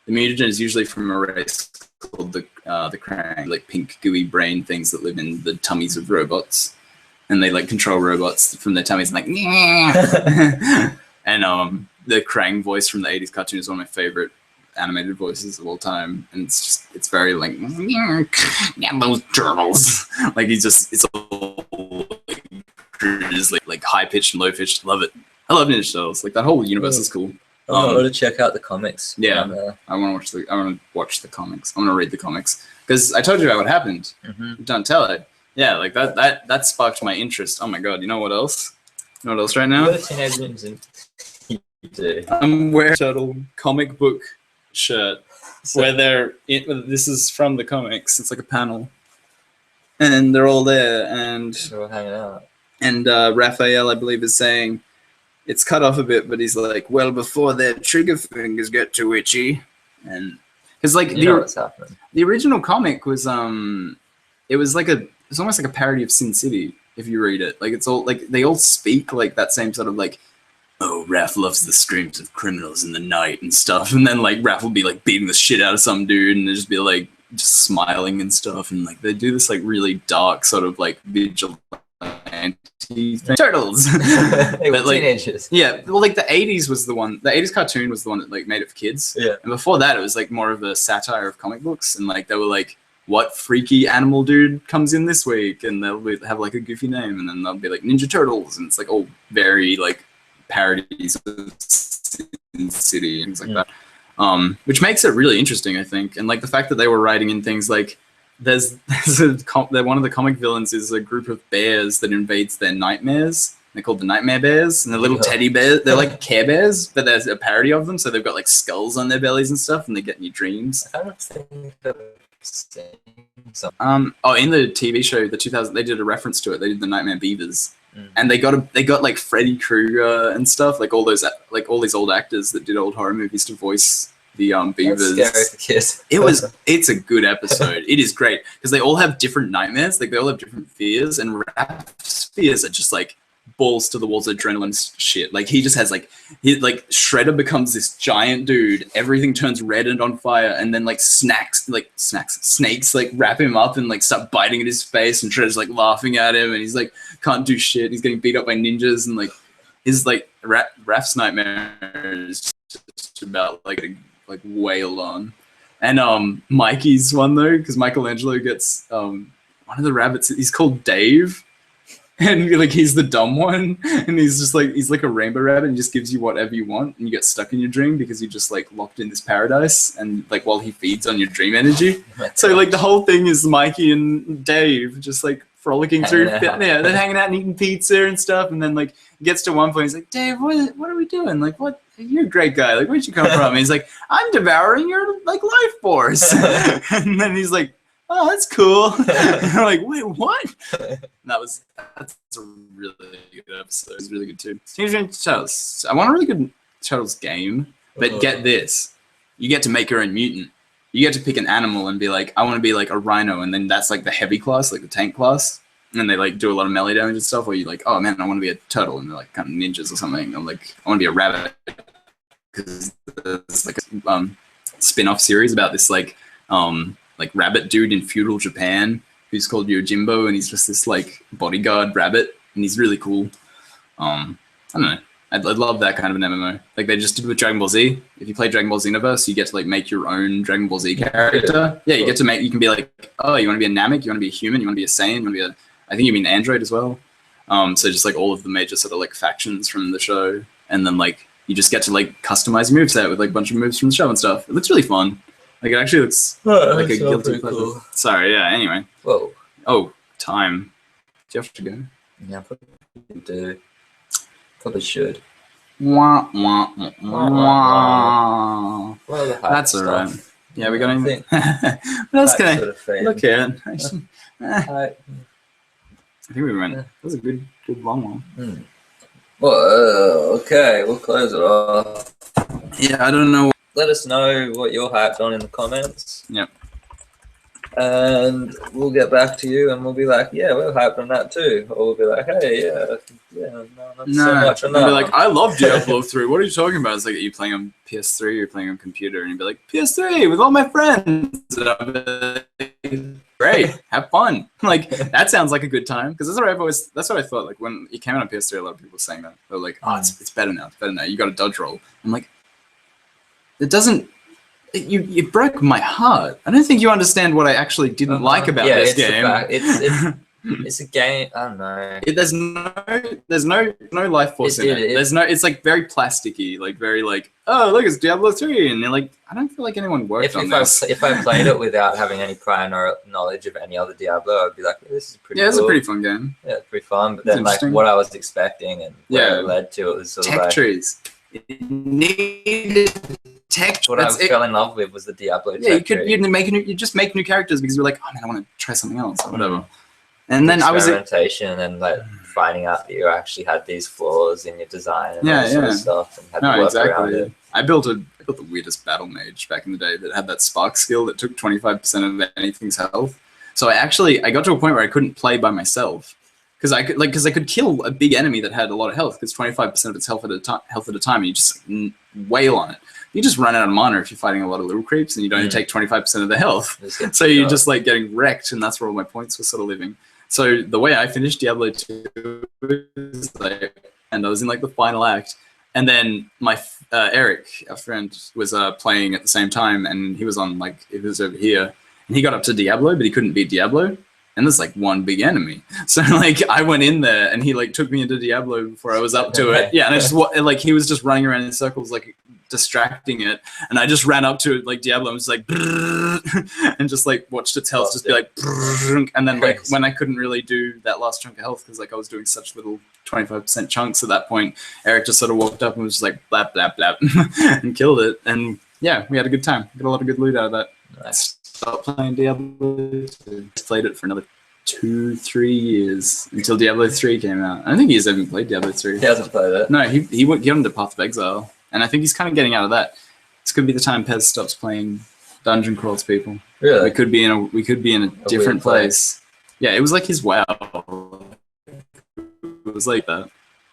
The mutagen is usually from a race called the Krang, like pink gooey brain things that live in the tummies of robots, and they like control robots from their tummies and like. And the Krang voice from the 80s cartoon is one of my favorite animated voices of all time, and it's very like yeah, those turtles. Like it's all like high pitched and low pitched. Love it. I love Ninja Turtles. Like that whole universe is cool. I want to check out the comics. Yeah, I want to watch the comics. I want to read the comics because I told you about what happened. Don't tell it. Yeah, like that sparked my interest. Oh my god! You know what else? You know what else right now? Teenage Mutant Ninja. You do. I'm wearing a Turtle comic book shirt where this is from the comics. It's like a panel, and they're all there, and they're all hanging out. And Raphael, I believe, is saying it's cut off a bit, but he's like, well, before their trigger fingers get too itchy, and because like the original comic was it was almost like a parody of Sin City if you read it. Like it's all like they all speak like that same sort of like, oh, Raph loves the screams of criminals in the night and stuff, and then like Raph will be like beating the shit out of some dude, and they just be like just smiling and stuff, and like they do this like really dark sort of like vigilante turtles. They were like, teenagers. Yeah, well, like the 80s was the one. The 80s cartoon was the one that like made it for kids. Yeah. And before that, it was like more of a satire of comic books, and like they were like, what freaky animal dude comes in this week, and they'll have like a goofy name, and then they'll be like Ninja Turtles, and it's like all very like parodies of Sin City and things like that. Which makes it really interesting, I think, and like the fact that they were writing in things like. There's one of the comic villains is a group of bears that invades their nightmares. They're called the Nightmare Bears, and they're little teddy bears. They're like Care Bears, but there's a parody of them. So they've got like skulls on their bellies and stuff, and they get in your dreams. I don't think I've seen something. In the TV show, the 2000, they did a reference to it. They did the Nightmare Beavers, and they got like Freddy Krueger and stuff, like all these old actors that did old horror movies to voice the beavers. That's scary for kids. It's a good episode. It is great because they all have different nightmares. Like they all have different fears, and Raph's fears are just like balls to the walls adrenaline shit. Like he just has like Shredder becomes this giant dude. Everything turns red and on fire, and then like snakes like wrap him up and like start biting at his face, and Shredder's like laughing at him, and he's like can't do shit. He's getting beat up by ninjas, and like his like Raph's nightmare is just about like wailed on. And Mikey's one though, because Michelangelo gets one of the rabbits, he's called Dave, and like he's the dumb one, and he's like a rainbow rabbit, and just gives you whatever you want, and you get stuck in your dream because you're just like locked in this paradise, and like while he feeds on your dream energy. So like the whole thing is Mikey and Dave just like frolicking through. Yeah, they're hanging out and eating pizza and stuff, and then like gets to one point, he's like, Dave, what are we doing? Like, what? You're a great guy. Like, where'd you come from? And he's like, I'm devouring your like life force. And then he's like, oh, that's cool. And I'm like, wait, what? And that's a really good episode. It's really good too. Teenage Mutant Ninja Turtles. I want a really good Turtles game, but get this. You get to make your own mutant. You get to pick an animal and be like, I want to be like a rhino, and then that's like the heavy class, like the tank class. And then they like do a lot of melee damage and stuff, or you like, oh man, I want to be a turtle, and they're like kind of ninjas or something. I'm like, I want to be a rabbit, because there's like a spin-off series about this like rabbit dude in feudal Japan who's called Yojimbo, and he's just this like bodyguard rabbit, and he's really cool. I don't know. I'd love that kind of an MMO. Like they just did with Dragon Ball Z. If you play Dragon Ball Xenoverse, you get to like make your own Dragon Ball Z character. Yeah, you get to make. You can be like, oh, you want to be a Namek, you want to be a human, you want to be a Saiyan, you want to be I think you mean Android as well. So just like all of the major sort of like factions from the show, and then like you just get to like customize your moveset with like a bunch of moves from the show and stuff. It looks really fun. Like it actually looks like a guilty pleasure. Cool. Sorry, yeah. Anyway. Whoa. Oh, time. Do you have to go? Yeah, probably do. Probably should. Wah, wah, wah, wah. Well, that's alright. Yeah, we got anything? What else can I look here? I think we went. That was a good long one. Well, okay, we'll close it off. Yeah, I don't know. Let us know what you're hyped on in the comments. Yep. And we'll get back to you, and we'll be like, yeah, we're hyped on that too. Or we'll be like, hey, not so much on that. We'll be like, I love Diablo 3. What are you talking about? It's like, are you playing on PS3 or you're playing on computer? And you'd be like, PS3 with all my friends. And I'll be like, great, have fun. Like that sounds like a good time, because that's what I thought. Like when it came out on PS3, a lot of people were saying that. They were like, oh, it's better now. It's better now. You got a dodge roll. I'm like, it doesn't. You broke my heart. I don't think you understand what I actually didn't like about this game. It's a game. I don't know. There's no life force in it. There's no. It's like very plasticky, like very like, oh look, it's Diablo 3, and you're like, I don't feel like anyone worked on this. If I played it without having any prior knowledge of any other Diablo, I'd be like, this is pretty. Yeah, cool. It's a pretty fun game. Yeah, it's pretty fun. But then like what I was expecting and where it led to, it was sort of like trees. It needed tech. What I fell in love with was the Diablo. Yeah, you just make new characters because you're like, oh man, I want to try something else or whatever. And then I was experimentation and like finding out that you actually had these flaws in your design and all sort of stuff, and had to work around it. I built the weirdest battle mage back in the day that had that spark skill that took 25% of anything's health. So I got to a point where I couldn't play by myself because I could kill a big enemy that had a lot of health because 25% of its health at a time, and you just wail on it. You just run out of mana if you're fighting a lot of little creeps, and you don't take 25% of the health. So you're just like getting wrecked, and that's where all my points were sort of living. So the way I finished Diablo 2 is and I was in like the final act, and then my Eric, our friend, was playing at the same time, and he was over here, and he got up to Diablo, but he couldn't beat Diablo, and there's like one big enemy. So like I went in there, and he like took me into Diablo before I was up to it. Yeah, and I just he was just running around in circles like distracting it, and I just ran up to it like Diablo and was like and just like watched its health just be like, and then like when I couldn't really do that last chunk of health because like I was doing such little 25% chunks at that point, Eric just sort of walked up and was just like blap blap blap and killed it, and yeah, we had a good time. Got a lot of good loot out of that. Nice. Stopped playing Diablo. Played it for another 2-3 years until Diablo 3 came out. I don't think he's ever played Diablo 3. He hasn't played it. No, he got into Path of Exile. And I think he's kind of getting out of that. This could be the time Pez stops playing dungeon crawls, people. Really? We could be in a different place. Yeah, it was like his WoW. It was like that. I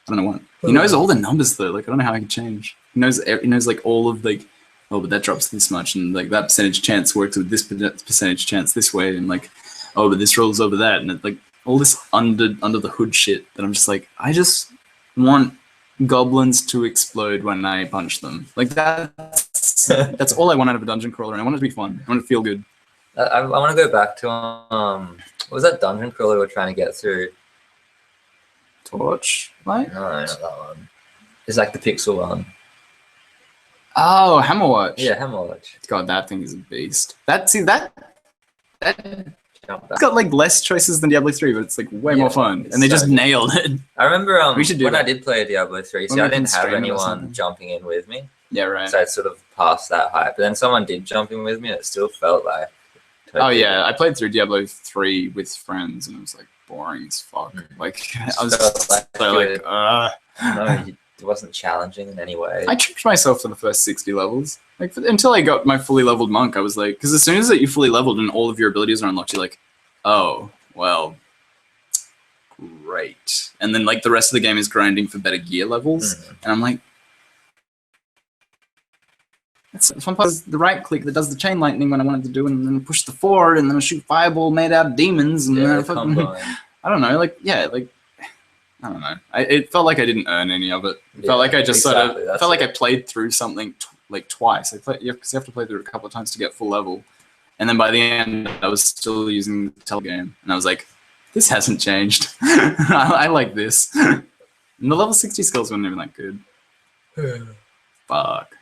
don't know what. He knows all the numbers though. Like I don't know how he can change. He knows like all of like, oh, but that drops this much, and like that percentage chance works with this percentage chance this way, and like, oh, but this rolls over that, and like all this under the hood shit that I'm just like, I just want goblins to explode when I punch them. Like that's all I want out of a dungeon crawler, and I want it to be fun. I want it to feel good. I want to go back to what was that dungeon crawler we were trying to get through? Torchlight? No, not that one. It's like the pixel one. Oh, Hammerwatch. Yeah, Hammerwatch. God, that thing is a beast. It's got like less choices than Diablo 3, but it's like way more fun, and they just nailed it. I remember we should do when that. I did play Diablo 3, I didn't have anyone jumping in with me. Yeah, right. So I sort of passed that hype, but then someone did jump in with me, and it still felt like. Oh yeah, I played through Diablo 3 with friends, and it was like boring as fuck. Like I was it wasn't challenging in any way. I tricked myself for the first 60 levels. Like until I got my fully leveled monk, I was like, because as soon as that you fully leveled and all of your abilities are unlocked, you're like, oh well, great. And then like the rest of the game is grinding for better gear levels, and I'm like, that's the fun part is the right click that does the chain lightning when I wanted to do, and then push the forward, and then I shoot fireball made out of demons, and then I don't know, like yeah, like. I don't know. It felt like I didn't earn any of it. It felt like I just felt like I played through something like twice. Because you have to play through it a couple of times to get full level. And then by the end, I was still using the telegame. And I was like, this hasn't changed. I like this. And the level 60 skills weren't even that good. Fuck.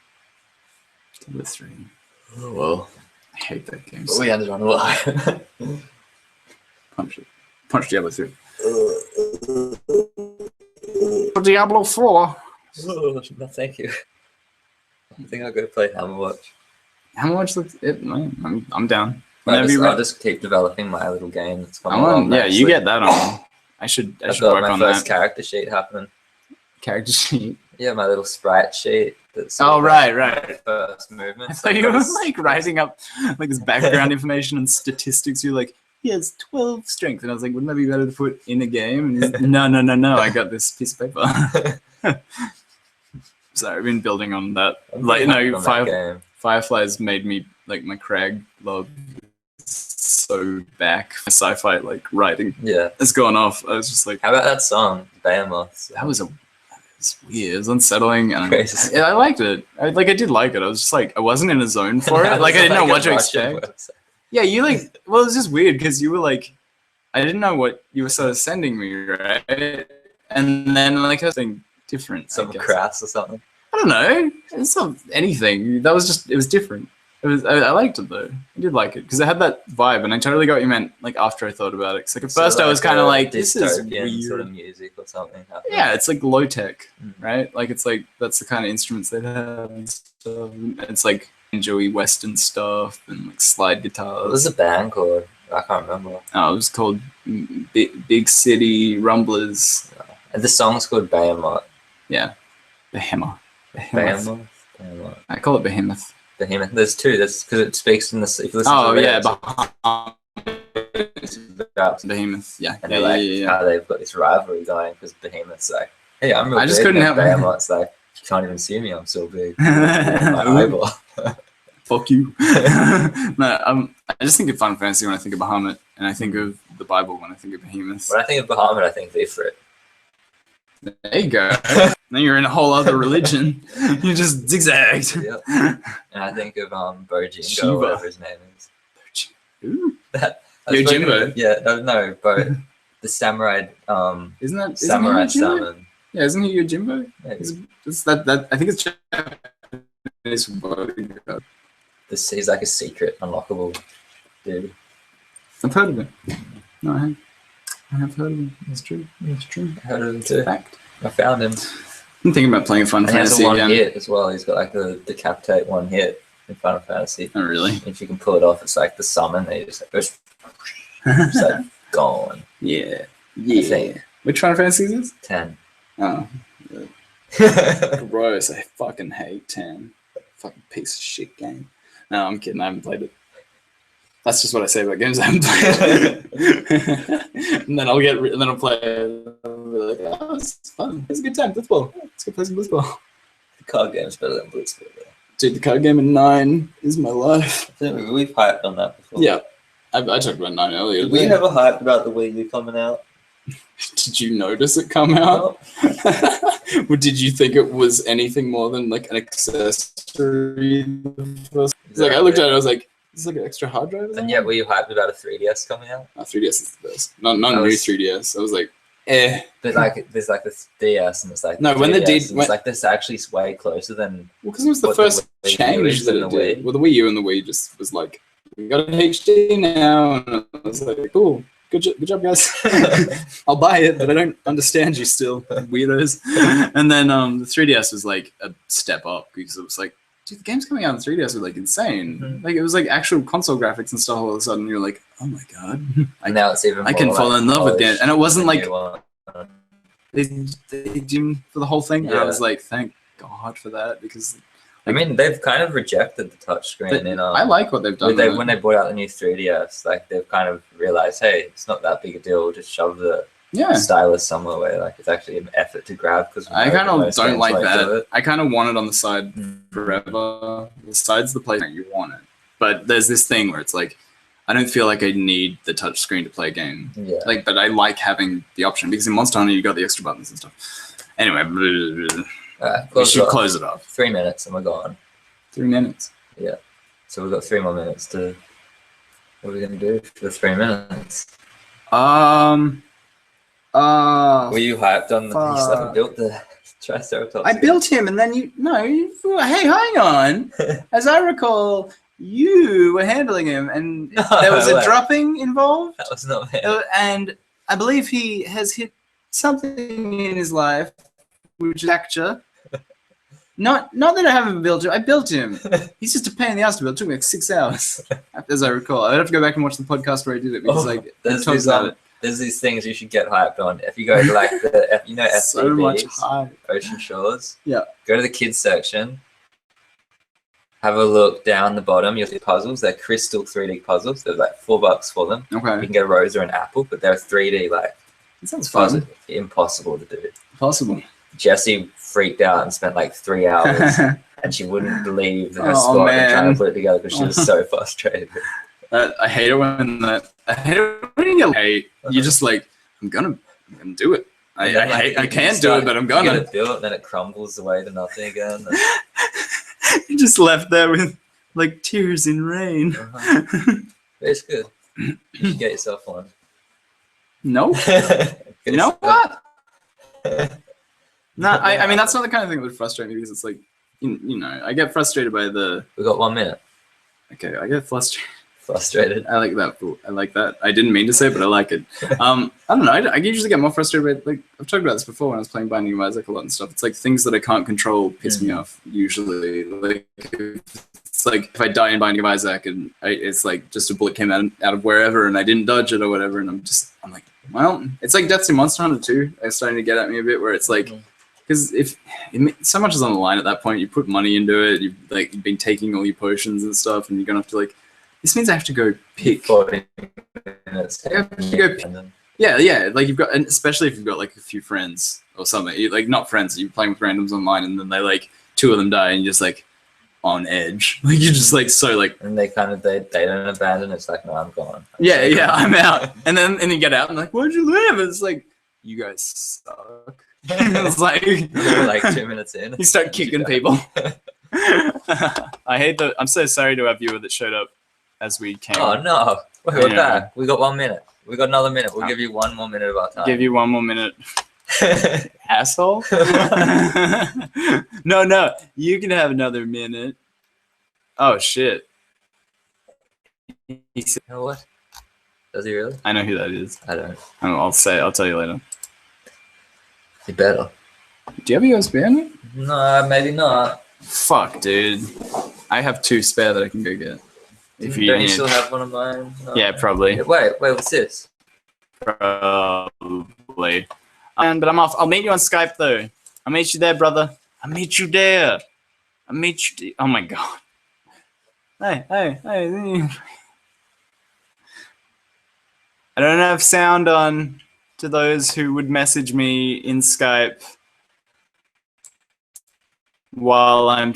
Diablo 3. Oh, well. I hate that game. But we ended on a lie. Punch it. Punch Diablo 3. For Diablo 4. Oh, no, thank you. I think I'll go play Hammerwatch. Hammerwatch looks it. I'm down. I'll just keep developing my little game. That's coming along. Yeah, you get that on. I should work on that. My first character sheet happening. Character sheet. Yeah, my little sprite sheet. That's right. First movement. I thought you were like writing up like this background information and statistics. You're like, he has 12 strength, and I was like, wouldn't that be better to put in a game? And no. I got this piece of paper. So I've been building on that. Like, Fireflies made me like my Crag log so back. My sci-fi like writing. Yeah, it's gone off. I was just like, how about that song, Behemoths? That was It's weird. It was unsettling, and Crazy. I liked it. I did like it. I was just like, I wasn't in a zone for it. Like, I didn't know what to expect. Yeah, you like. Well, it's just weird because you were like, I didn't know what you were sort of sending me, right? And then like something different, some crass or something. I don't know. It's not anything. That was just. It was different. It was. I liked it though. I did like it because it had that vibe, and I totally got what you meant. Like after I thought about it, because like at first I was kind of like, this is weird sort of music or something. Yeah, it's like low tech, right? Like it's like that's the kind of instruments they have and stuff. It's like enjoy Western stuff and like slide guitars. What was the band called? I can't remember. Oh, it was called Big City Rumblers. And the song's called Behemoth. Yeah, Behemoth. Behemoth. I call it Behemoth. Behemoth. There's two. That's because it speaks in the. If you listen oh to yeah, Behemoth. Yeah, and they're how they've got this rivalry going because Behemoth's like, hey, I'm real I just big, couldn't and help. Behemoth's like, you can't even see me. I'm so big. My eyeball. Fuck you. No, I just think of Final Fantasy when I think of Bahamut, and I think of the Bible when I think of Behemoth. When I think of Bahamut, I think of Ifrit. There you go. Now you're in a whole other religion. You just zigzagged. Yep. And I think of Bojingo, or whatever his name is. Ooh. Yojimbo. Yeah, no, Bo. The samurai. Isn't that samurai summon? Yeah, isn't he Yojimbo? It's that. I think it's Japanese. He's like a secret, unlockable dude. I've heard of it. No, I have heard of him. It's true. It's true. I heard of him too. Fact. I found him. I'm thinking about playing Final Fantasy again. He has a again. one hit as well. He's got like the decapitate one hit in Final Fantasy. Oh, really? If you can pull it off, it's like the summon. They just like, goes, it's like gone. Yeah. Yeah. Which Final Fantasy is this? 10. Oh. Yeah. Gross. I fucking hate 10. Fucking piece of shit game. No, I'm kidding. I haven't played it. That's just what I say about games I haven't played. And then I'll play it. I'll be like, oh, it's fun. It's a good time. Blitzball. Let's go play some Blitzball. The card game's better than Blitzball. Dude, the card game in 9 is my life. I think we've hyped on that before. Yeah. I talked about 9 earlier. Did we ever hyped about the Wii U coming out? Did you notice it come out? Or did you think it was anything more than like an accessory? Like I looked at it, I was like, "Is this like an extra hard drive?" And yet, were you hyped about a 3DS coming out? 3DS is the best. Not new 3DS. I was like, eh. But like, there's like this DS, and it's like no. When the it's like this actually way closer than. Well, because it was the first change that it did. Well, the Wii U and the Wii just was like, we got an HD now, and I was like, cool. Good job, guys. I'll buy it, but I don't understand you still, weirdos. And then the 3DS was like a step up because it was like, dude, the games coming out on 3DS were like insane. Mm-hmm. Like it was like actual console graphics and stuff. All of a sudden, you're like, oh my god! And now it's even. I can fall in love with it, and it wasn't like they did for the whole thing. Yeah. And I was like, thank God for that because. I mean, they've kind of rejected the touchscreen. I like what they've done. When they brought out the new 3DS, like they've kind of realized, hey, it's not that big a deal. Just shove the stylus somewhere where like it's actually an effort to grab. Because I kind of don't like that. I kind of want it on the side forever. The side's the place you want it, but there's this thing where it's like I don't feel like I need the touchscreen to play a game. Yeah. Like, but I like having the option because in Monster Hunter you got the extra buttons and stuff. Anyway. We should close it off. 3 minutes and we're gone. 3 minutes. Yeah. So we've got 3 more minutes to. What are we gonna do for the 3 minutes? Were you hyped on the you still built the Triceratops? I built him, and then hey, hang on. As I recall, you were handling him, and there was a dropping involved. That was not him. And I believe he has hit something in his life, which is fracture. Not that I haven't built him. I built him. He's just a pain in the ass to build. It took me like 6 hours, as I recall. I'd have to go back and watch the podcast where I did it because there's these things you should get hyped on. If you go to like the FBBs, so much hype. Ocean Shores. Yeah. Go to the kids section. Have a look down the bottom. You'll see puzzles. They're crystal 3D puzzles. They're like $4 for them. Okay. You can get a rose or an apple, but they're 3D like. That sounds fun. Impossible to do. Possible. Jessie freaked out and spent like 3 hours, and she wouldn't believe her spot and trying to put it together because she was so frustrated. I hate it when you get hate. You're just like, I'm gonna do it. And then, like, I you can't do it, but I'm You gonna. get it built, and then it crumbles away to nothing again. You're just left there with like tears in rain. It's good. You should get yourself one. No. You know what? No, I mean that's not the kind of thing that would frustrate me because it's like, you know, I get frustrated by the. We got 1 minute. Okay, I get frustrated. Frustrated. I like that. I like that. I didn't mean to say it, but I like it. I don't know. I usually get more frustrated by, like, I've talked about this before when I was playing Binding of Isaac a lot and stuff. It's like things that I can't control piss me off usually. Like, it's like if I die in Binding of Isaac and it's like just a bullet came out of wherever and I didn't dodge it or whatever, and I'm like, well, it's like Death's in Monster Hunter 2. It's starting to get at me a bit where it's like, because if so much is on the line at that point, you put money into it, you've been taking all your potions and stuff, and you're gonna have to like. This means I have to go pick. 40 minutes. I have to go pick. Yeah. Like you've got, and especially if you've got like a few friends or something. Like not friends, you're playing with randoms online, and then they like 2 of them die, and you're just like on edge. Like you're just like so like. And they kind of they don't abandon. It's like, no, I'm gone. I'm out. And then you get out and like, why'd you leave? It's like, you guys suck. It's like 2 minutes in. You start kicking people. I hate I'm so sorry to our viewer that showed up as we came. Oh no! Wait, we're back. We got 1 minute. We got another minute. We'll give you 1 more minute of our time. Give you 1 more minute. Asshole. No. You can have another minute. Oh shit. You know what? Does he really? I know who that is. I don't. I'll tell you later. You better. Do you have a USB on it? No, maybe not. Fuck, dude. I have 2 spare that I can go get. If you Don't you still have one of mine? No. Yeah, probably. Wait, what's this? Probably. But I'm off. I'll meet you on Skype though. I'll meet you there, brother. I'll meet you there. Oh my god. Hey. I don't have sound on to those who would message me in Skype while I'm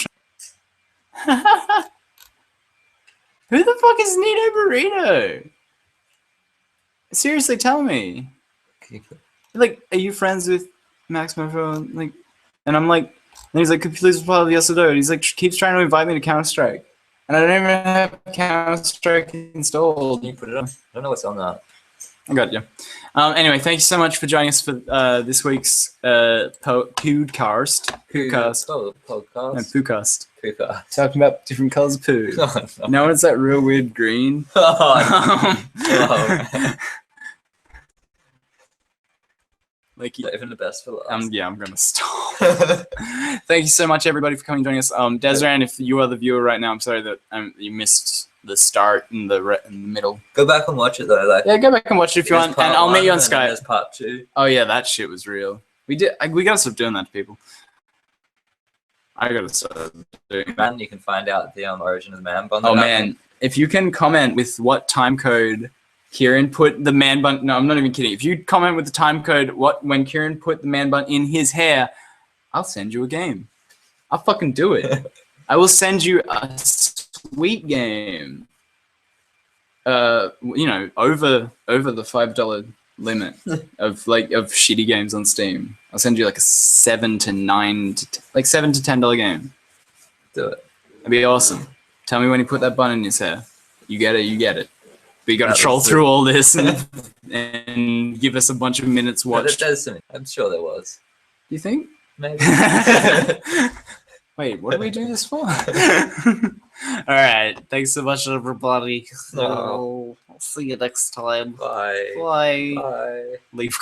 Who the fuck is Nito Burrito? Seriously, tell me. Like, are you friends with Max Mofo? Like, and I'm like, and he's like, could you please reply to the yesterday? And he's like, keeps trying to invite me to Counter-Strike. And I don't even have Counter-Strike installed. Can you put it on? I don't know what's on that. I got you. Anyway, thank you so much for joining us for this week's podcast. Podcast. No, Podcast. Talking about different colors of poo. Oh, no. Now it's that real weird green. Like, even the best for last. yeah, I'm gonna stop. Thank you so much, everybody, for coming and joining us. Desran, if you are the viewer right now, I'm sorry that you missed the start and the middle. Go back and watch it though. Like, yeah, go back and watch it if you want, and I'll meet you on Skype. There's part 2. Oh yeah, that shit was real. We gotta stop doing that to people. I gotta start doing that. Man, you can find out the origin of the man bun. Oh man, if you can comment with what time code Kieran put the man bun. No, I'm not even kidding. If you comment with the time code when Kieran put the man bun in his hair, I'll send you a game. I'll fucking do it. I will send you a sweet game. You know, over the $5 limit of shitty games on Steam. I'll send you like a $7 to $10 game. Do it. That'd be awesome. Tell me when you put that bun in his hair. You get it. But you got to troll through all this and give us a bunch of minutes watched. No, I'm sure there was. You think? Maybe. Wait, what do we do this for? All right. Thanks so much, everybody. No. I'll see you next time. Bye. Bye. Bye. Leave.